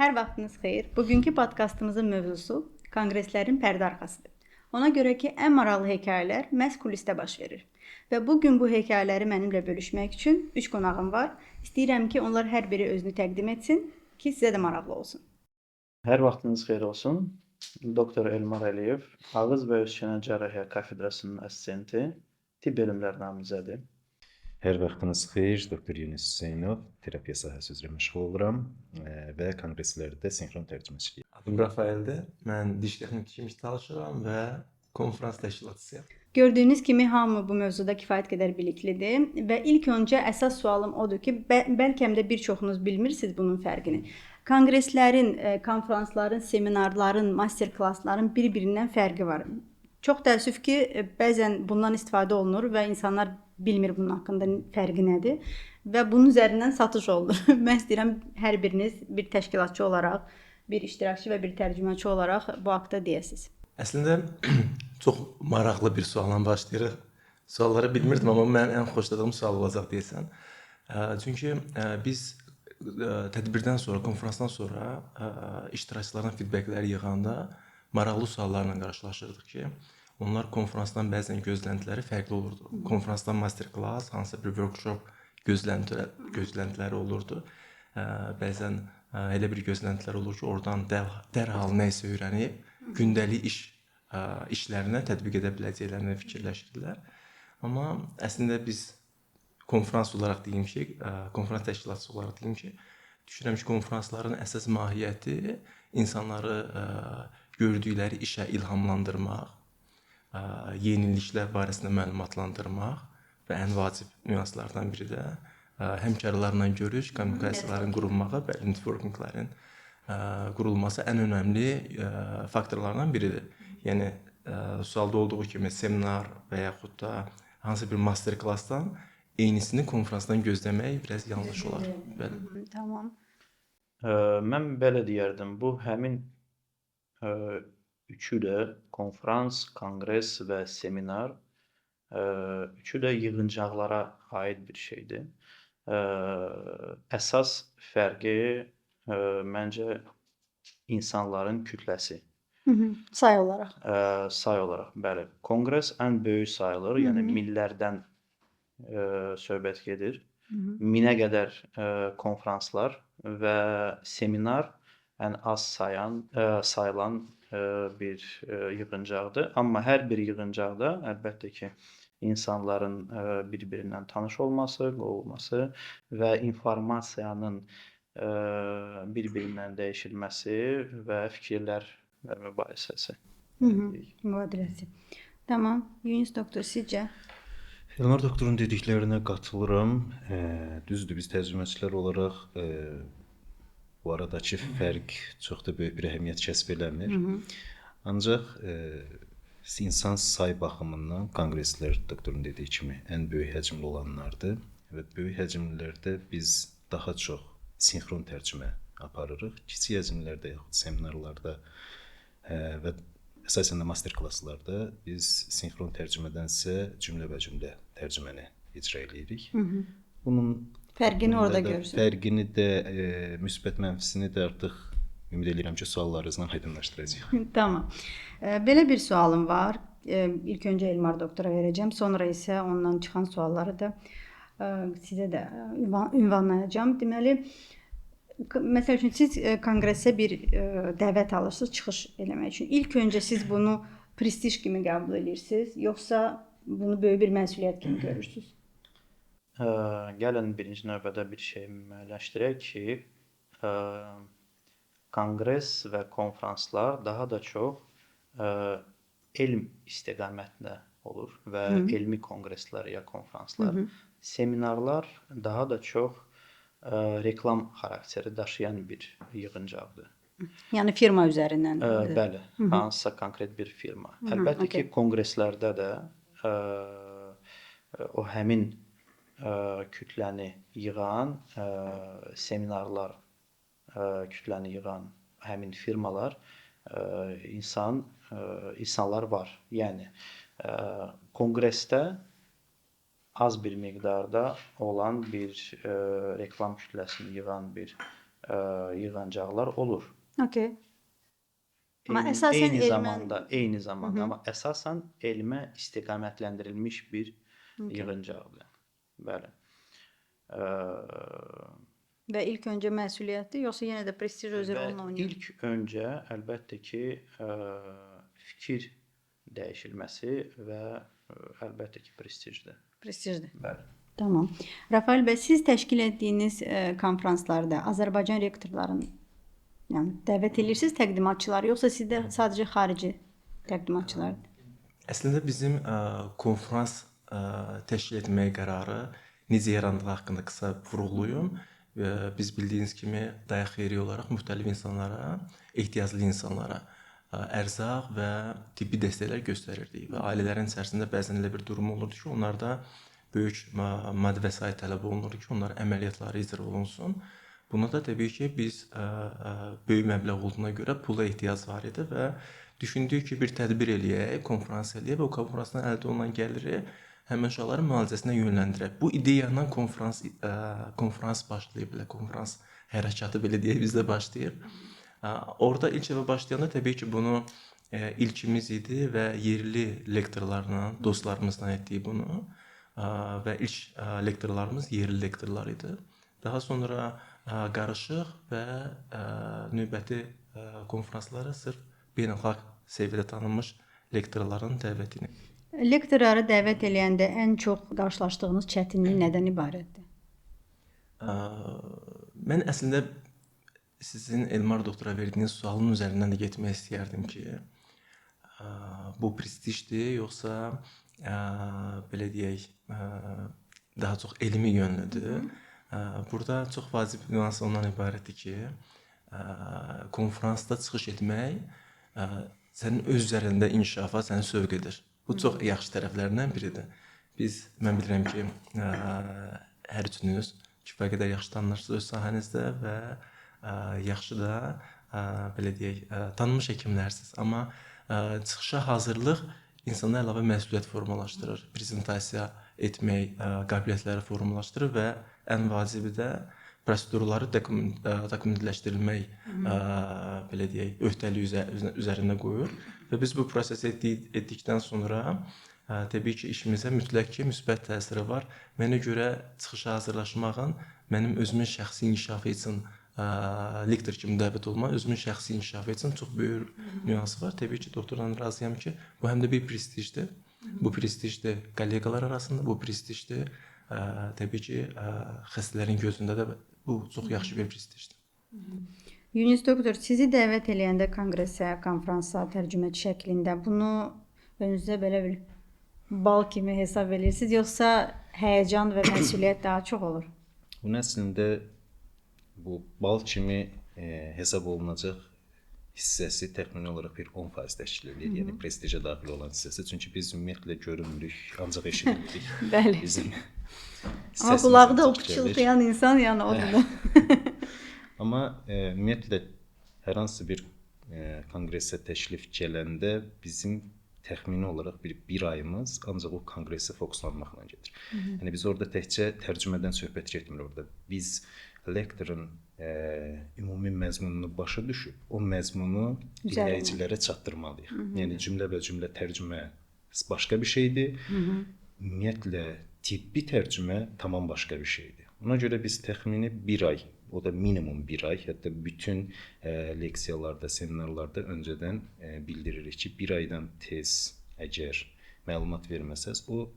Hər vaxtınız xeyir. Bugünkü podkastımızın mövzusu konqreslərin pərdə arxasıdır. Ona görə ki, ən maraqlı hekayələr məhz kulisdə baş verir. Və bu gün bu hekayələri mənimlə bölüşmək üçün 3 qonağım var. İstəyirəm ki, onlar hər biri özünü təqdim etsin ki, sizə də maraqlı olsun. Hər vaxtınız xeyir olsun. Doktor Elmar Əliyev, Ağız və Öz-çənə Cərrahiyyə kafedrasının assistenti, tibb elmləri namizədi. Hər vaxtınız xeyir, Doktor Yunus Hüseynov, terapiya sahəsi üzrə məşğul oluram və konqreslərdə sinxron tərcüməçilik. Adım Rafaeldir. Mən diş texniki kimi çalışıram və konfrans təşkilatçısıyam. Gördüyünüz kimi hamı bu mövzuda kifayət qədər biliklidir və ilk öncə əsas sualım odur ki, bəlkə də bir çoxunuz bilmirsiniz bunun fərqini. Konqreslərin, konfransların, seminarların, master-klassların bir-birindən fərqi var. Çox təəssüf ki, bəzən bundan istifadə olunur və insanlar bilmir bunun haqqında fərqi nədir və bunun üzərindən satış olunur. Mən istəyirəm hər biriniz bir təşkilatçı olaraq, bir iştirakçı və bir tərcüməçi olaraq bu haqqda deyəsiniz. Əslində çox maraqlı bir sualla başlayırıq. Sualları bilmirdim, amma mən ən xoşladığım sual olacaq deyəsən. Çünki biz tədbirdən sonra, konfransdan sonra iştirakçıların feedbackləri yığanda maraqlı suallarla qarşılaşırdıq ki, onlar konfransdan bəzən gözləntiləri fərqli olurdu. Konfransdan master-class, hansısa bir workshop gözləntiləri olurdu. Bəzən elə bir gözləntilər olur ki, oradan dərhal nə isə öyrənib, gündəlik işlərinə tətbiq edə biləcəklərini fikirləşirdilər. Amma əslində biz konfrans olaraq deyim ki, konfrans təşkilatçısı olaraq deyim ki, düşünürəm ki, konfransların əsas mahiyyəti insanları gördükləri işə ilhamlandırmaq, yeniliklər barəsində məlumatlandırmaq və ən vacib nüanslardan biri də həmkarlarla görüş, kommunikasiyaların qurulmağı və networkinglərin qurulması ən önəmli faktorlardan biridir. Yəni sualda olduğu kimi seminar və yaxud da hansı bir master-klassdan eynisini konfransdan gözləmək biraz yanlış olar. Bəli. Tamam. Mən belə deyərdim, bu həmin üçü də konfrans, konqres və seminar üçü də yığıncaqlara aid bir şeydir. Əsas fərqi məncə insanların kütləsi. Say olaraq. Say olaraq, bəli. Konqres ən böyük sayılır, yəni millərdən söhbət gedir. 1000-ə qədər konfranslar və seminar ən az sayılan bir yığıncaqdır. Amma hər bir yığıncaqda əlbəttə ki, insanların bir-birindən tanış olması, qovulması və informasiyanın bir-birindən dəyişilməsi və fikirlər mübahisəsi. Mübadiləsi. Tamam. Yunus doktor, sizcə? Elmar doktorun dediklərinə qatılıram. Düzdür, biz tərcüməçilər olaraq bu aradakı fərq çox da böyük bir əhəmiyyət kəsb eləmir. Ancaq insan say baxımından konqreslər doktorun dediyi kimi ən böyük həcmli olanlardır və böyük həcmlilərdə biz daha çox sinxron tərcümə aparırıq. Kiçik həcmlilərdə yaxud seminarlarda və əsasən də master-klasslarda biz sinxron tərcümədənsə cümlə-bə-cümlə tərcüməni icra edirik. Bunun Fərqini orada görürsünüz. Fərqini də, müsbət mənfisini də artıq ümid edirəm ki, suallarınızla aydınlaşdıracağıq. Tamam. Belə bir sualım var. İlk öncə Elmar doktora verəcəm, sonra isə ondan çıxan sualları da sizə də ünvanlayacağam. Deməli, məsəl üçün siz konqresə bir dəvət alırsınız çıxış eləmək üçün. İlk öncə siz bunu prestij kimi qəbul edirsiniz, yoxsa bunu böyük bir məsuliyyət kimi görürsünüz? Gəlin birinci növbədə bir şey müəyyənləşdirək ki, konqres və konfranslar daha da çox elm istiqamətində olur və elmi konqreslər ya konfranslar. Seminarlar daha da çox reklam xarakteri daşıyan bir yığıncaqdır. Yəni firma üzərindən. Bəli, hansısa konkret bir firma. Əlbəttə ki, konqreslərdə də o həmin kütləni yığan seminarlar, kütləni yığan həmin firmalar, insanlar var. Yəni konqresdə az bir miqdarda olan bir reklam kütləsini yığan bir yığıncaqlar olur. Okay. Amma əsasən Eyni zamanda amma əsasən elmə istiqamətləndirilmiş bir yığıncaqdır. Bəli. və ilk öncə məsuliyyətli, yoxsa yenə də prestij özü rolunu oynayır? İlk öncə əlbəttə ki, fikir dəyişilməsi və əlbəttə ki, prestijdir. Prestijdir. Bəli. Tamam. Rafael bəy, siz təşkil etdiyiniz konfranslarda Azərbaycan rektorlarını yəni dəvət edirsiniz təqdimatçıları, yoxsa sizdə sadəcə xarici təqdimatçılardır? Əslində bizim konfrans təşkil etməyə qərarı necə yarandığı haqqında qısa vurğulayım. Biz bildiyiniz kimi dayaq xeyriyə olaraq müxtəlif insanlara, ehtiyaclı insanlara ərzaq və tibbi dəstəklər göstərirdik və ailələrin içərisində bəzən elə bir durum olurdu ki, onlarda böyük maddi vəsait tələb olunurdu ki, onların əməliyyatları icra olunsun. Buna da təbii ki, biz böyük məbləğ olduğuna görə pula ehtiyac var idi və düşündük ki, bir tədbir eləyək, konfrans eləyək və o konfransdan əldə olunan gəliri həmin uşaqların müalicəsinə yönləndirək. Bu ideyandan konfrans başlayıb, konfrans hərəkatı belə deyək bizdə başlayıb. Orada ilk dəfə başlayanda təbii ki, bunu ilkimiz idi və yerli lektorlarla, dostlarımızla etdik bunu və ilk lektorlarımız yerli lektorlar idi. Daha sonra qarışıq və növbəti konfranslara sırf beynəlxalq səviyyədə tanınmış lektorların dəvətini. Lektorları dəvət eləyəndə ən çox qarşılaşdığınız çətinlik nədən ibarətdir? Mən əslində sizin Elmar doktora verdiyiniz sualın üzərindən də getmək istəyərdim ki, bu prestijdir, yoxsa belə deyək, daha çox elmi yönlüdür. Burada çox vacib nüans ondan ibarətdir ki, konfransda çıxış etmək sənin öz üzərində inkişafa səni sövq edir. Bu çox yaxşı tərəflərindən biridir. Mən bilirəm ki, hər üçünüz kifayət qədər yaxşı tanınırsınız öz sahənizdə və yaxşı da belə deyək, tanınmış həkimlərsiniz. Amma çıxışa hazırlıq insanda əlavə məsuliyyət formalaşdırır, prezentasiya etmək qabiliyyətləri formalaşdırır və ən vacibi də prosedurları dokumentləşdirilmək belə deyək, öhdəliyi üzərində qoyur və biz bu prosesi etdikdən sonra təbii ki, işimizə mütləq ki, müsbət təsiri var. Mənə görə çıxışa hazırlaşmağın mənim özümün şəxsi inkişafı üçün lektor kimi dəvət olmaq, özümün şəxsi inkişafı üçün çox böyük nüansı var. Təbii ki, doktordan razıyam ki, bu həm də bir prestijdir. Bu prestijdir kolleqalar arasında, bu prestijdir. Təbii ki, xəstələrin gözündə də bu çox yaxşı bir prestijdir. Yunus doktor, sizi dəvət eləyəndə konqresə, konfransa, tərcüməçi şəklində bunu önünüzdə belə bir bal kimi hesab edirsiniz, yoxsa həyəcan və məsuliyyət daha çox olur? Bunun əslində bu bal kimi hesab olunacaq hissəsi təxmini olaraq bir 10% təşkil edir. Yəni prestijə daxil olan hissəsi. Çünki biz ümumiyyətlə görünmürük, ancaq eşidirik. Bəli. Bizim amma qulaqda o pıçıldayan insan yəni odur. Amma ümumiyyətlə hər hansı bir konqresə təşrif gələndə bizim təxmini olaraq bir ayımız ancaq o konqresə fokuslanmaqla gedir. Yəni biz orada təkcə tərcümədən söhbət getmir orada. Biz lektorun ümumi məzmununu başa düşüb, o məzmunu dinləyicilərə çatdırmalıyıq. Yəni cümlə tərcümə başqa bir şeydir. Ümumiyyətlə tibbi tərcümə tamam başqa bir şeydir. Ona görə biz təxmini bir ay, o da minimum bir ay, hətta bütün leksiyalarda, seminarlarda öncədən bildiririk ki, bir aydan tez əgər məlumat verməsəz, o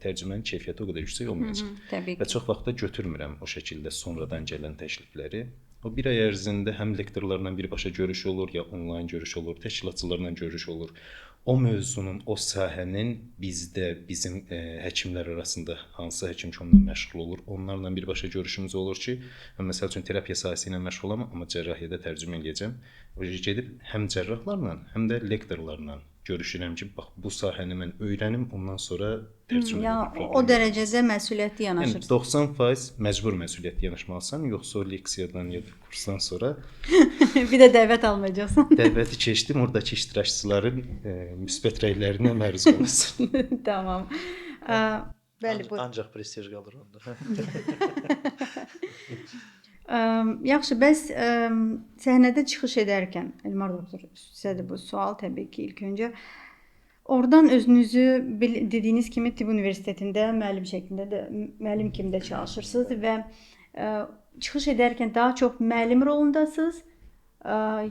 tərcümənin keyfiyyəti o qədər yüksək olmayacaq. Təbii ki. Və çox vaxt da götürmürəm o şəkildə sonradan gələn təklifləri. O bir ay ərzində həm lektorlarla birbaşa görüş olur, ya onlayn görüş olur, təşkilatçılarla görüş olur. O mövzunun, o sahənin bizdə, bizim həkimlər arasında hansı həkim ki onunla məşğul olur, onlarla birbaşa görüşümüz olur ki, mən məsəl üçün terapiya sahəsi ilə məşğulam, amma cərrahiyyədə tərcümə eləyəcəm. Gedib həm cərrahlarla, həm də lektorlarla görüşürəm ki, bax bu sahəni mən öyrənim, ondan sonra tərcümə edim. Yəni o dərəcədə məsuliyyətli yanaşırsınız. Yəni 90% məcbur məsuliyyətli yanaşmalısan, yoxsa o leksiyadan ya da kursdan sonra bir də dəvət almayacaqsan. dəvəti keçdim, oradakı iştirakçıların müsbət rəylərinə məruz qalırsın. Tamam. Bəli, bu. Ancaq prestij qalır onda. Yaxşı, bəs səhnədə çıxış edərkən Elmar doktor, sizə də bu sual təbii ki, ilk öncə oradan özünüzü dediyiniz kimi tibb universitetində müəllim kimi də çalışırsınız və çıxış edərkən daha çox müəllim rolundasınız,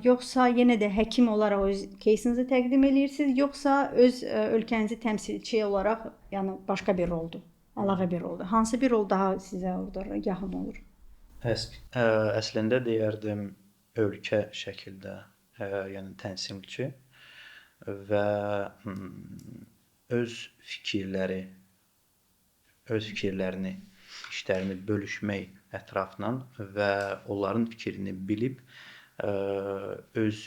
yoxsa yenə də həkim olaraq öz кейsinizi təqdim edirsiniz, yoxsa öz ölkənizi təmsilçi olaraq, yəni başqa bir roldur, əlavə bir roldur. Hansı bir rol daha sizə orada yaxın olur? Əslində deyərdim ölkə şəkildə, yəni təmsilçi və öz fikirlərini, işlərini bölüşmək ətrafla və onların fikrini bilib öz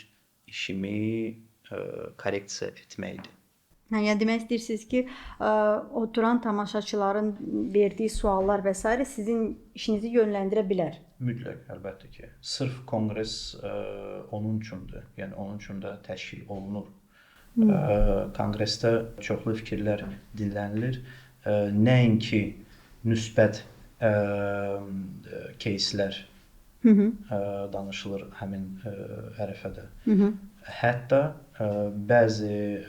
işimi korreksiya etməkdir. Yəni demək istəyirsiniz ki, oturan tamaşaçıların verdiyi suallar və s. sizin işinizi yönləndirə bilər. Mütləq, əlbəttə ki. Sırf konqres onun üçündür. Yəni onun üçün də təşkil olunur. Konqresdə çoxlu fikirlər dinlənilir. Nəinki müsbət кейslər danışılır həmin ərəfədə. Hətta bəzi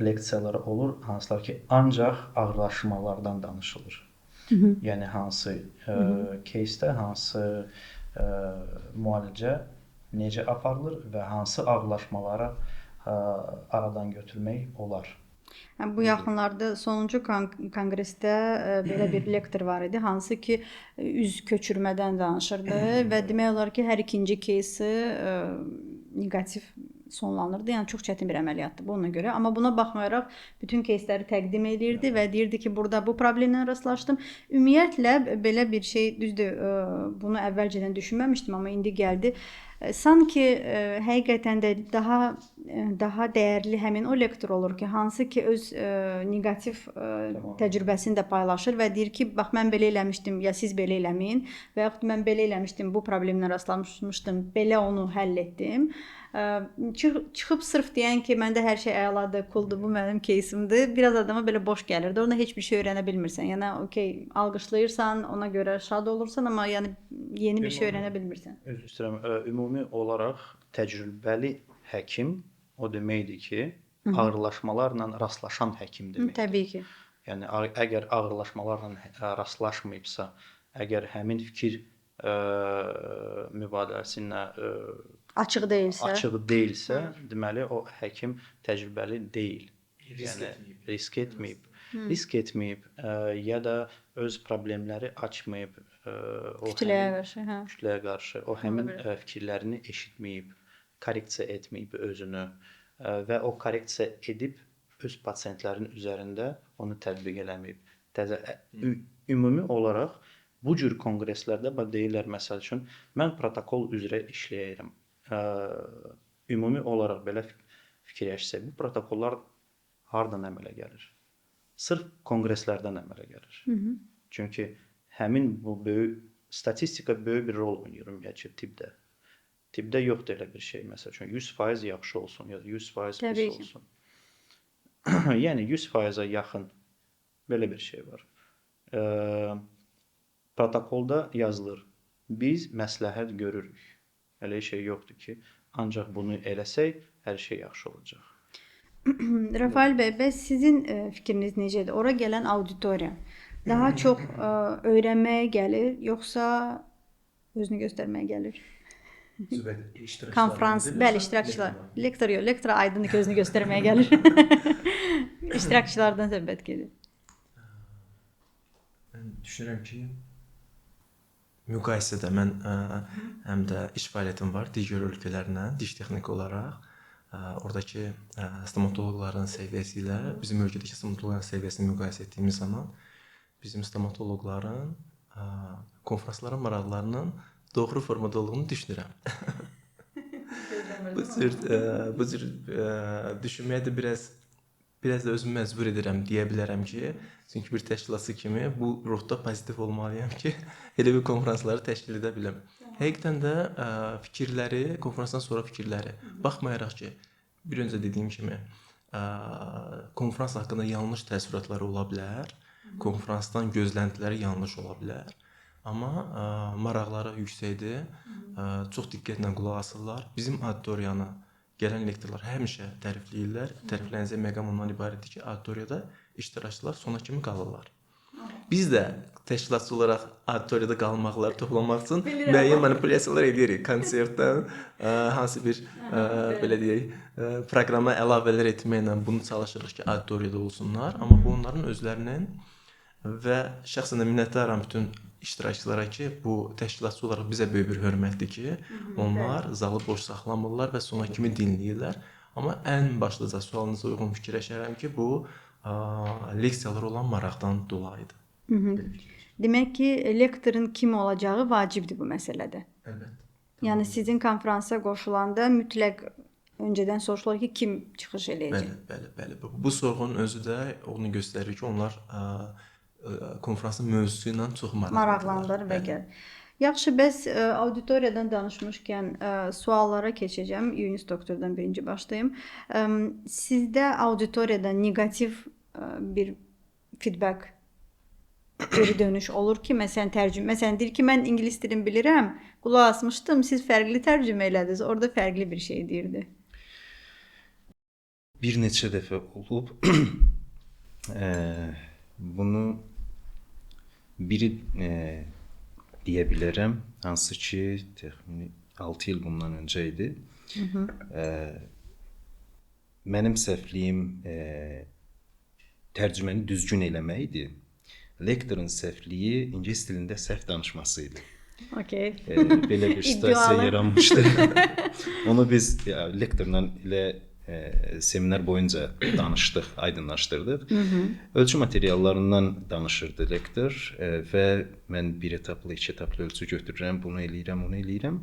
leksiyalar olur, hansılar ki, ancaq ağırlaşmalardan danışılır. Yəni hansı кейsdə, hansı müalicə necə aparılır və hansı ağırlaşmalara aradan götürmək olar. Bu yaxınlarda sonuncu konqresdə belə bir lektor var idi, hansı ki üz köçürmədən danışırdı və demək olar ki, hər ikinci кейsi negativ sonlanırdı. Yəni çox çətin bir əməliyyatdır bu ona görə. Amma buna baxmayaraq bütün keysləri təqdim edirdi və deyirdi ki, burada bu problemlə rastlaşdım. Ümumiyyətlə belə bir şey düzdür. Bunu əvvəlcədən düşünməmişdim, amma indi gəldi. Sanki həqiqətən də daha dəyərli həmin o lektor olur ki, hansı ki öz negativ təcrübəsini də paylaşır və deyir ki, bax mən belə eləmişdim, ya siz belə eləməyin və yaxud mən belə eləmişdim, bu problemlə rastlaşmışdım, belə onu həll etdim. Çıxıb sırf deyən ki, məndə hər şey əladır, cooldur, bu mənim кейsimdir. Biraz adama belə boş gəlirdi. Orada heç bir şey öyrənə bilmirsən. Yəni okey, alqışlayırsan, ona görə şad olursan, amma yəni yeni bir şey öyrənə bilmirsən. Üzr istəyirəm. Ümumi olaraq təcrübəli həkim o deməkdir ki, ağırlaşmalarla rastlaşan həkim deməkdir. Təbii ki. Yəni əgər ağırlaşmalarla rastlaşmayıbsa, əgər həmin fikir mübadiləsinə açıq deyilsə, deməli o həkim təcrübəli deyil. Yəni risk etməyib ya da öz problemləri açmayıb kütləyə qarşı o həmin fikirlərini eşitməyib, korreksiya etməyib özünü və o korreksiya edib öz pasientlərin üzərində onu tətbiq eləməyib. Ümumi olaraq bu cür konqreslərdə deyirlər, məsəl üçün, mən protokol üzrə işləyirəm. Ümumi olaraq belə fikirləşsək, bu protokollar hardan əmələ gəlir? Sırf konqreslərdən əmələ gəlir. Çünki həmin bu statistika böyük bir rol oynayır ümumiyyətcə tibbdə. Tibbdə yoxdur elə bir şey, məsəl üçün 100% yaxşı olsun ya da 100% pis olsun. Yəni 100%-ə yaxın belə bir şey var. Protokolda yazılır, biz məsləhət görürük. Elə şey yoxdur ki, ancaq bunu eləsək, hər şey yaxşı olacaq. Rafael bəy, bəs sizin fikriniz necədir? Ora gələn auditoriya daha çox öyrənməyə gəlir, yoxsa özünü göstərməyə gəlir? Konfrans, bəli, iştirakçılar. Lektor aydındır ki, özünü göstərməyə gəlir. İştirakçılardan söhbət gedir. Mən düşünürəm ki, müqayisədə mən həm də iş fəaliyyətim var digər ölkələrlə, diş texniki olaraq. Oradakı stomatoloqların səviyyəsi ilə bizim ölkədəki stomatoloqların səviyyəsini müqayisə etdiyimiz zaman bizim stomatoloqların konfransların maraqlarının doğru formada olduğunu düşünürəm. Bu cür düşünməyə də biraz da özümü məcbur edirəm deyə bilərəm ki, çünki bir təşkilatçı kimi bu ruhda pozitiv olmalıyam ki, elə bir konfransları təşkil edə biləm. Həqiqətən də fikirləri, konfransdan sonra fikirləri, baxmayaraq ki, bir öncə dediyim kimi, konfrans haqqında yanlış təəssüratları ola bilər, konfransdan gözləntiləri yanlış ola bilər. Amma maraqları yüksəkdir. Çox diqqətlə qulaq asırlar. Bizim auditoriyanı gələn lektorlar həmişə tərifləyirlər. Təriflənəcək məqam ondan ibarətdir ki, auditoriyada iştirakçılar sona kimi qalırlar. Biz də təşkilatçı olaraq auditoriyada qalmaqları toplamaq üçün müəyyən manipulyasiyalar edirik. Konsertdən hansı bir belə deyək, proqrama əlavələr etməklə bunu çalışırıq ki, auditoriyada olsunlar, amma bu onların özlərinin və şəxsən də minnətdaram bütün iştirakçılara ki, bu təşkilatçı olaraq bizə böyük bir hörmətdir ki, onlar zalı boş saxlamırlar və sona kimi dinləyirlər. Amma ən başlıca sualınıza uyğun fikirləşərəm ki, bu leksiyalar olan maraqdan dolayıdır. Demək ki, lektorun kim olacağı vacibdir bu məsələdə. Əlbəttə. Yəni sizin konfransa qoşulanda mütləq öncədən soruşulur ki, kim çıxış eləyəcək? Bəli. Bu sorğunun özü də onu göstərir ki, onlar konfransın mövzusu ilə çox maraqlanır və gəl. Yaxşı, bəs auditoriyadan danışmışkən suallara keçəcəm. Yunus doktordan birinci başlayım. Sizdə auditoriyada neqativ bir feedback, geri dönüş olur ki, məsələn deyir ki, mən ingilis dilini bilirəm, qulaq asmışdım, siz fərqli tərcümə elədiniz, orada fərqli bir şey deyirdi. Bir neçə dəfə olub. Bunu biri deyə bilərəm, hansı ki, təxmini 6 il bundan öncə idi. Mənim səhvliyim tərcüməni düzgün eləmək idi. Lektorun səhvliyi ingilis dilində səhv danışması idi. Okay. Belə bir situasiya yaranmışdı. Onu biz lektorla elə seminar boyunca danışdıq, aydınlaşdırdıq. Ölçü materiallarından danışırdı lektor və mən bir etaplı, iki etaplı ölçü götürürəm, bunu eləyirəm.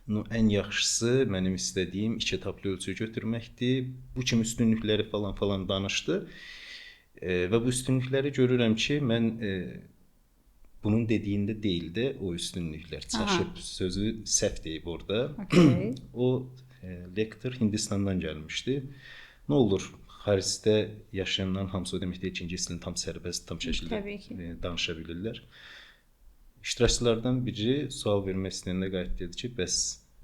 Ən yaxşısı mənim istədiyim iki etaplı ölçü götürməkdir. Bu kimi üstünlükləri falan danışdı. Və bu üstünlükləri görürəm ki, mən bunun dediyində deyil də o üstünlüklər. Çaşıb sözü səhv deyib orada. Okay. O lektor Hindistandan gəlmişdi. Nə olur, xaricdə yaşayanların hamısı o deməkdir ki, ingilis dilini tam sərbəst, tam şəkildə danışa bilirlər. İştirakçılardan biri sual vermək istəyəndə qayıt dedi ki, bəs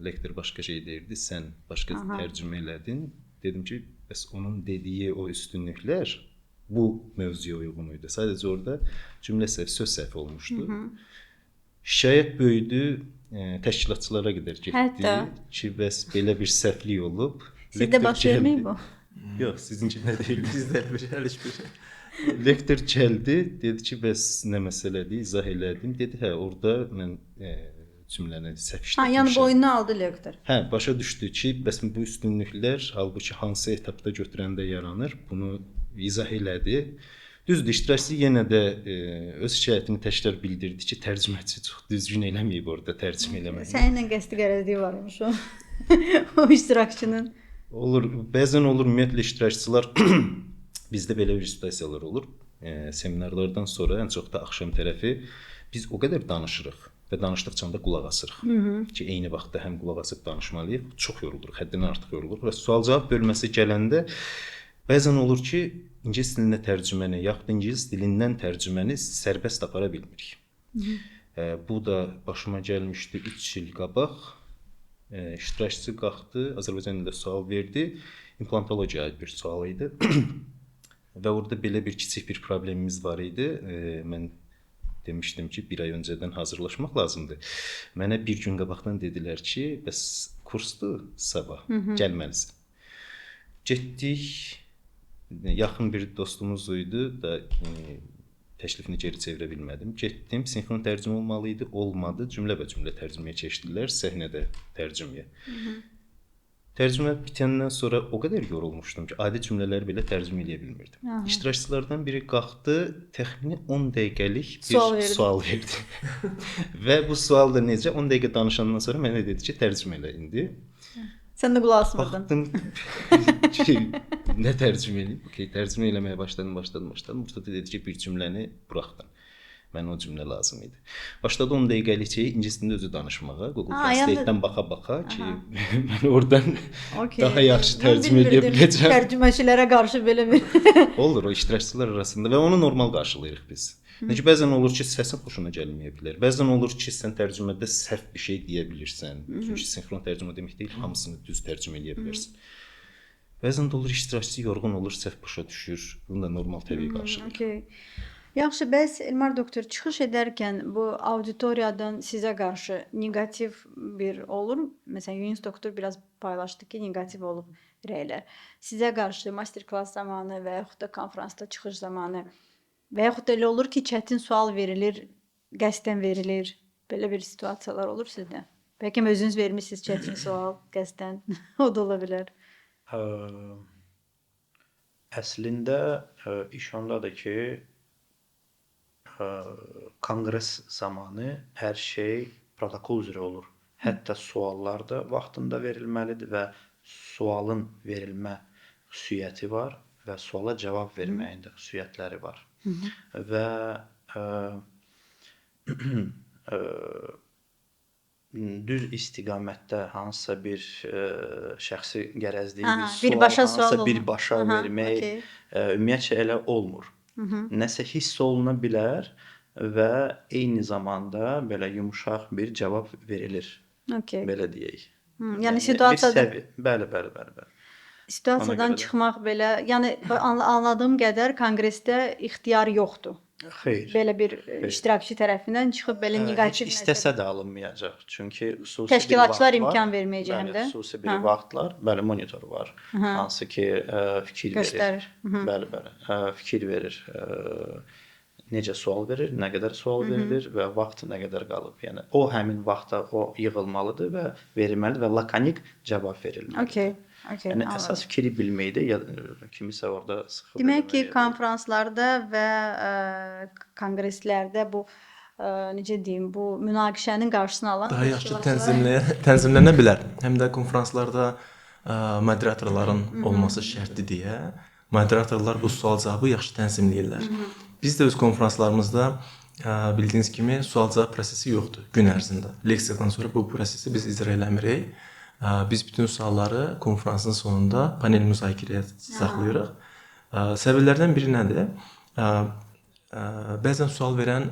lektor başqa şey deyirdi, sən başqa tərcümə elədin. Dedim ki, bəs onun dediyi o üstünlüklər bu mövzuya uyğun idi. Sadəcə orada cümlə səhv, söz səhv olmuşdu. Şikayət böyüdü, təşkilatçılara qədər getdi ki, bəs belə bir səhvlik olub. Sizdə baş verməyib bu? Yox, sizincində deyil. Bizdə heç bir şey. Lektor gəldi, dedi ki, bəs nə məsələdir, izah elədim. Dedi, orada mən cümləni səhv işlətmişəm. Yəni boynuna aldı lektor. Başa düşdü ki, bəs bu üstünlüklər halbuki hansı etapda götürəndə yaranır, bunu izah elədi. Düzdür, iştirakçı yenə də öz şikayətini təkrar bildirdi ki, tərcüməçi çox düzgün eləməyib orada tərcümə eləməyi. Səninlə qəsdi qərəzliyi varmış o. O iştirakçının. Olur, bəzən olur ümumiyyətlə iştirakçılar bizdə belə bir situasiyalar olur. Seminarlardan sonra ən çox da axşam tərəfi biz o qədər danışırıq və danışdıqca da qulaq asırıq. Ki, eyni vaxtda həm qulaq asıb danışmalıyıq, çox yoruluruq, həddindən artıq yoruluruq və sual-cavab bölməsi gələndə bəzən olur ki, ingilis dilində tərcüməni, yaxud ingilis dilindən tərcüməni sərbəst apara bilmirik. Bu da başıma gəlmişdi 3 il qabaq. İştirakçı qalxdı, Azərbaycan dilində sual verdi. İmplantologiya bir sual idi. Və orada belə bir kiçik bir problemimiz var idi. Mən demişdim ki, bir ay öncədən hazırlaşmaq lazımdır. Mənə bir gün qabaqdan dedilər ki, bəs kursdur sabah, gəlməlisən. Getdik. Yaxın bir dostumuz idi da təklifini geri çevirə bilmədim. Getdim, sinxron tərcümə olmalı idi, olmadı. Cümlə-bə-cümlə tərcüməyə keçdilər, səhnədə tərcüməyə. Tərcümə bitəndən sonra o qədər yorulmuşdum ki, adi cümlələri belə tərcümə edə bilmirdim. İştirakçılardan biri qalxdı, təxmini 10 dəqiqəlik bir sual verdi. Və bu sual da necə? 10 dəqiqə danışandan sonra mənə dedi ki, tərcümə elə indi. Sən də qulaq asmırdın. Baxdım ki, nə tərcümə eləyim? Tərcümə eləməyə başladım. Burada dedi ki, bir cümləni buraxdın. Mənə o cümlə lazım idi. Başladı 10 dəqiqəlik şeyi ingilis dilində özü danışmağa, Google Ha, Translate-dən baxa-baxa ki, mən oradan Okay. daha yaxşı Mən tərcümə edə bilmirdim biləcəm. Tərcüməçilərə qarşı belə bir Olur o iştirakçılar arasında və onu normal qarşılayırıq biz. Çünki bəzən olur ki, səsin xoşuna gəlməyə bilər. Bəzən olur ki, sən tərcümədə səhv bir şey deyə bilirsən. Çünki sinxron tərcümə demək deyil, hamısını düz tərcümə edə bilərsən. Bəzən də olur iştirakçı yorğun olur, səhv başa düşür. Bunu da normal təbii qarşılayır. Okay. Yaxşı, bəs Elmar doktor çıxış edərkən bu auditoriyadan sizə qarşı neqativ bir olur? Məsələn, Yunus doktor biraz paylaşdı ki, neqativ olub rəylər. Sizə qarşı master-klass zamanı və yaxud da konfransda çıxış zamanı və yaxud da elə olur ki, çətin sual verilir, qəsdən verilir. Belə bir situasiyalar olur sizdə? Bəlkə özünüz vermisiniz çətin sual qəsdən. O da ola bilər. Ə, Əslində iş ondadır ki, konqres zamanı hər şey protokol üzrə olur. Hətta suallar da vaxtında verilməlidir və sualın verilmə xüsusiyyəti var və suala cavab verməyin də xüsusiyyətləri var. Və düz istiqamətdə hansısa bir şəxsi qərəzli bir sual, birbaşa sual hansısa olmur. birbaşa vermək Okay. ümumiyyətcə elə olmur. Nəsə hiss oluna bilər və eyni zamanda belə yumşaq bir cavab verilir. Okay. Belə deyək. Yəni situasiyada Bəli. Ona situasiyadan görə də. çıxmaq belə, yəni anladığım qədər konqresdə ixtiyar yoxdur. Xeyr. Belə bir iştirakçı tərəfindən çıxıb belə Heç neqativ istəsə də alınmayacaq. Çünki xüsusi Təşkilatçılar bir vaxt var. imkan verməyəcək həm Bəli, də. xüsusi bir vaxtlar, bəli, monitor var. Hansı ki fikir Göstərir. verir. Bəli. Fikir verir. Necə sual verir, nə qədər sual verilir və vaxt nə qədər qalıb. Yəni o həmin vaxtda o yığılmalıdır və verilməlidir və lakanik cavab verilməlidir. Okay. Yəni əsas fikri bilməkdir, ya kimisə orada sıxıb. Demək ki, konfranslarda və konqreslərdə bu necə deyim, bu münaqişənin qarşısını alan Daha yaxşı tənzimlənə bilər. Həm də konfranslarda moderatorların olması şərtdir deyə moderatorlar bu sual-cavabı yaxşı tənzimləyirlər. Biz də öz konfranslarımızda bildiyiniz kimi sual-cavab prosesi yoxdur gün ərzində. Leksiyadan sonra bu prosesi biz icra eləmirik. Biz bütün sualları konfransın sonunda panel müzakirəyə saxlayırıq. Səbəblərdən biri nədir? Bəzən sual verən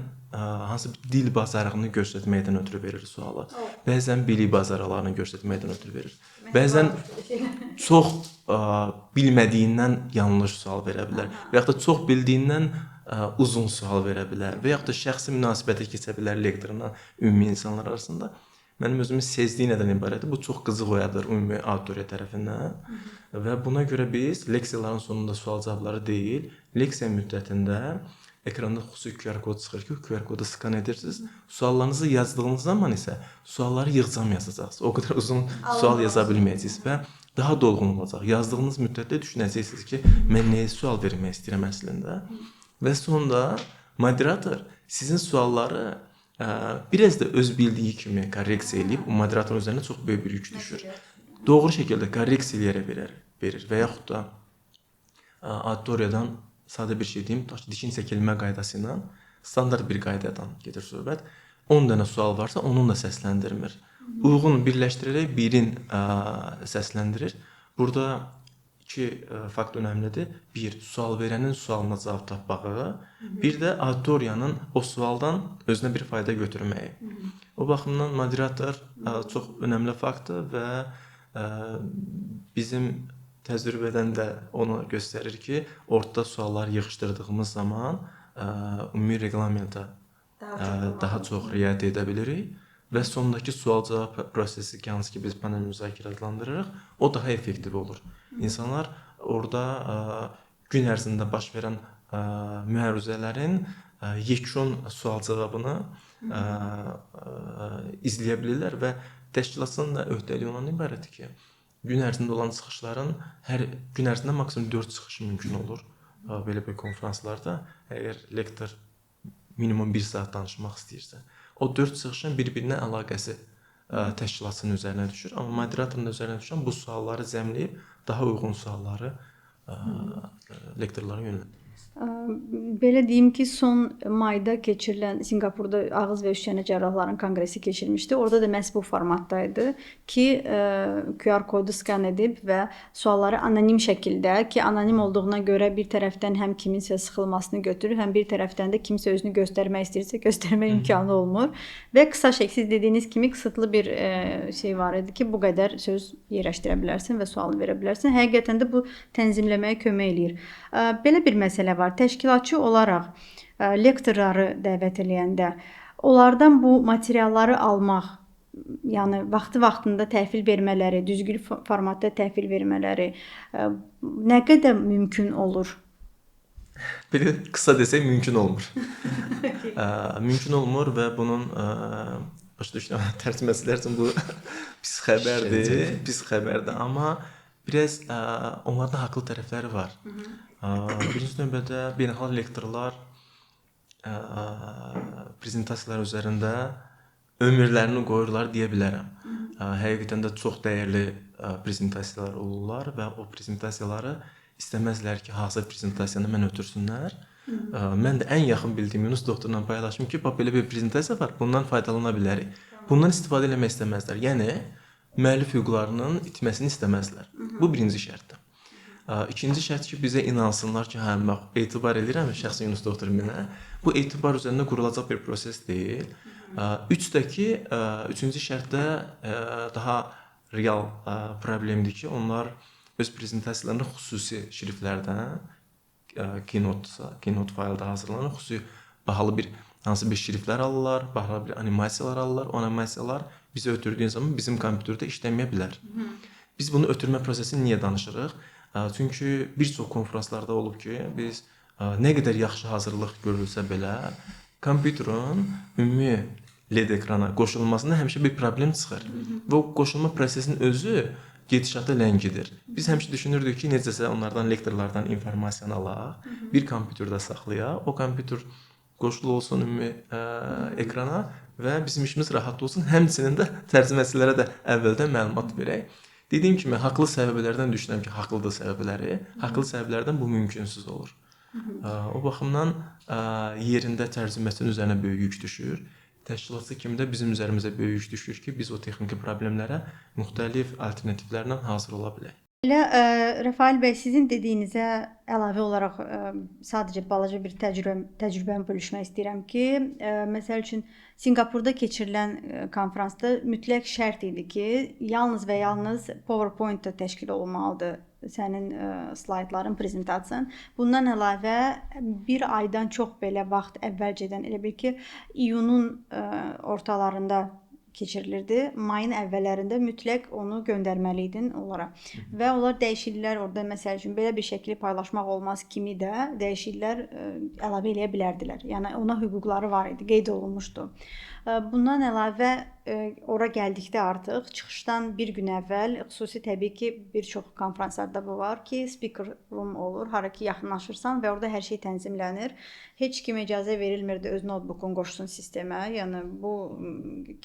hansı bir dil bacarığını göstərməkdən ötürü verir sualı. Bəzən bilik bacarıqlarını göstərməkdən ötürü verir. Bəzən çox bilmədiyindən yanlış sual verə bilər və yaxud da çox bildiyindən uzun sual verə bilər və yaxud da şəxsi münasibətə keçə bilər lektorla ümumi insanlar arasında. Mənim özümün sezdiyi nədən ibarətdir? Bu çox qızıq oyadır ümumi auditoriya tərəfindən və buna görə biz leksiyaların sonunda sual-cavabları deyil, leksiya müddətində ekranda xüsusi QR kod çıxır ki, QR kodu skan edirsiniz. Suallarınızı yazdığınız zaman isə sualları yığcam yazacaqsınız. O qədər uzun sual yaza bilməyəcəksiniz və daha dolğun olacaq. Yazdığınız müddətdə düşünəcəksiniz ki, mən nəyə sual vermək istəyirəm əslində. Və sonda moderator sizin sualları biraz da öz bildiyi kimi korreksiya edib, moderatorun üzərinə çox böyük bir yük düşür. Doğru şəkildə korreksiya eləyərək verir və yaxud da auditoriyadan sadə bir şey deyim, dikin çəkilmə qaydası ilə standart bir qaydadan gedir söhbət. 10 dənə sual varsa, onun da səsləndirmir. Uyğun birləşdirərək birin səsləndirir. Burada iki fakt önəmlidir. Bir, sual verənin sualına cavab tapmağı, bir də auditoriyanın o sualdan özünə bir fayda götürməyi. O baxımdan moderator çox önəmli faktdır və bizim təcrübədən də onu göstərir ki, ortada sualları yığışdırdığımız zaman ümumi reqlamenta daha çox riayət edə bilirik və sondakı sual-cavab prosesi hansı ki biz panel müzakirə adlandırırıq, o daha effektiv olur. İnsanlar orada gün ərzində baş verən mühərrizələrin yekun sual-cavabını izləyə bilirlər və təşkilatçının da öhdəliyi ondan ibarətdir ki, gün ərzində olan çıxışların hər gün ərzində maksimum 4 çıxış mümkün olur. Belə bir konfranslarda əgər lektor minimum 1 saat danışmaq istəyirsə, o 4 çıxışın bir-birinə əlaqəsi təşkilatçının üzərinə düşür. Amma moderatorun üzərinə düşən bu sualları cəmləyib daha uyğun sualları lektorlara yönləndirir. Belə deyim ki, son mayda keçirilən Sinqapurda ağız və üz çənə cərrahlarının konqresi keçirilmişdi. Orada da məhz bu formatdaydı ki, QR kodu skan edib və sualları anonim şəkildə, ki, anonim olduğuna görə bir tərəfdən həm kiminsə sıxılmasını götürür, həm bir tərəfdən də kimsə özünü göstərmək istəyirsə, göstərmə imkanı olmur və qısa siz dediyiniz kimi qısıtlı bir şey var idi ki, bu qədər söz yerləşdirə bilərsən və sualını verə bilərsən. Həqiqətən də bu tənzimləməyə kömək eləyir. Belə bir məsələ var. Təşkilatçı olaraq lektorları dəvət edəndə onlardan bu materialları almaq, yəni vaxtında təhvil vermələri, düzgün formatda təhvil vermələri nə qədər mümkün olur? Belə qısa desək mümkün olmur. Mümkün olmur və bunun başa düşürəm, tərcüməsilər üçün bu pis xəbərdir, amma biraz onlarda haqlı tərəfləri var. Birinci növbədə beynəlxalq lektorlar prezentasiyalar üzərində ömürlərini qoyurlar deyə bilərəm. Həqiqətən də çox dəyərli prezentasiyalar olurlar və o prezentasiyaları istəməzlər ki, hazır prezentasiyanı mən ötürsünlər. Mən də ən yaxın bildiyim Yunus doktorla paylaşım ki, belə bir prezentasiya var, bundan faydalana bilərik. Bundan istifadə etmək istəməzlər. Yəni müəllif hüquqlarının itməsini istəməzlər. Bu birinci şərtdir. İkinci şərt ki, bizə inansınlar ki, hə, bax, etibar edirəm şəxsi Yunus doktor mənə. Bu etibar üzərində qurulacaq bir proses deyil. Üçüncü şərtdə daha real problemdir ki, onlar öz prezentasiyalarını xüsusi şriftlərdən, Keynote faylda hazırlanır, xüsusi bahalı bir hansı bir şriftlər alırlar, bahalı bir animasiyalar alırlar. O animasiyalar bizə ötürdüyün zaman bizim kompüterdə işləməyə bilər. Biz bunu ötürmə prosesini niyə danışırıq? Çünki bir çox konferanslarda olub ki, biz nə qədər yaxşı hazırlıq görülsə belə, kompüterin ümumi LED ekrana qoşulmasında həmişə bir problem çıxır. Və o qoşulma prosesinin özü gedişatı ləngidir. Biz həmişə düşünürdük ki, necəsə onlardan, lektorlardan informasiyanı alaq, bir kompüterdə saxlayaq, o kompüter qoşulu olsun ümumi ekrana və bizim işimiz rahat olsun, həmçinin də tərcüməçilərə də əvvəldən məlumat verək. Dediyim kimi, haqlı səbəblərdən düşünürəm ki, haqlıdır səbəbləri. Haqlı səbəblərdən bu mümkünsüz olur. O baxımdan yerində tərcüməçinin üzərinə böyük yük düşür. Təşkilatçı kimi də bizim üzərimizə böyük yük düşür ki, biz o texniki problemlərə müxtəlif alternativlərlə hazır ola bilək. Elə Rəfail bəy, sizin dediyinizə əlavə olaraq sadəcə balaca bir təcrübəmi bölüşmək istəyirəm ki, məsəl üçün Sinqapurda keçirilən konfransda mütləq şərt idi ki, yalnız və yalnız PowerPoint-da təşkil olunmalıdır sənin slaydların, prezentasiyan. Bundan əlavə bir aydan çox belə vaxt əvvəlcədən, elə bil ki, iyunun ortalarında keçirilirdi. Mayın əvvəllərində mütləq onu göndərməliydin onlara. Və onlar dəyişikliklər orada məsəl üçün belə bir şəkli paylaşmaq olmaz kimi də dəyişikliklər əlavə eləyə bilərdilər. Yəni ona hüquqları var idi, qeyd olunmuşdu. Bundan əlavə ora gəldikdə artıq çıxışdan bir gün əvvəl, xüsusi təbii ki, bir çox konfranslarda bu var ki, speaker room olur, hara ki yaxınlaşırsan və orada hər şey tənzimlənir. Heç kimə icazə verilmirdi öz notebookunu qoşsun sistemə. Yəni bu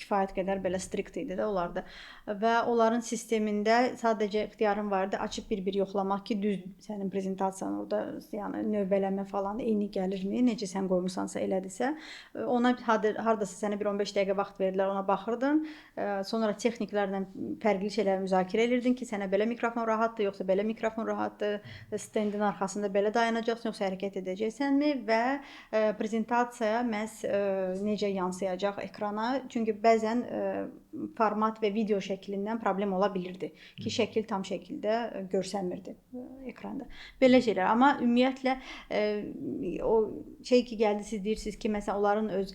kifayət qədər belə strikt idi də onlarda. Və onların sistemində sadəcə ixtiyarın var idi açıb bir-bir yoxlamaq ki, düz sənin prezentasiyan orada, yəni növbələmə falan eyni gəlirmi, necə sən qoymusansa elədirsə, ona hardasa sənə bir 15 dəqiqə vaxt verdilər, ona baxırdın. Sonra texniklərlə fərqli şeyləri müzakirə edirdin ki, sənə belə mikrofon rahatdır, yoxsa belə mikrofon rahatdır, stendin arxasında belə dayanacaqsan, yoxsa hərəkət edəcəksənmi və prezentasiya məhz necə yansıyacaq ekrana. Çünki bəzən format və video şəklindən problem ola bilirdi ki, şəkil tam şəkildə görsənmirdi ekranda. Belə şeylər. Amma ümumiyyətlə o şey ki, gəldi siz deyirsiniz ki, məsələn, onların öz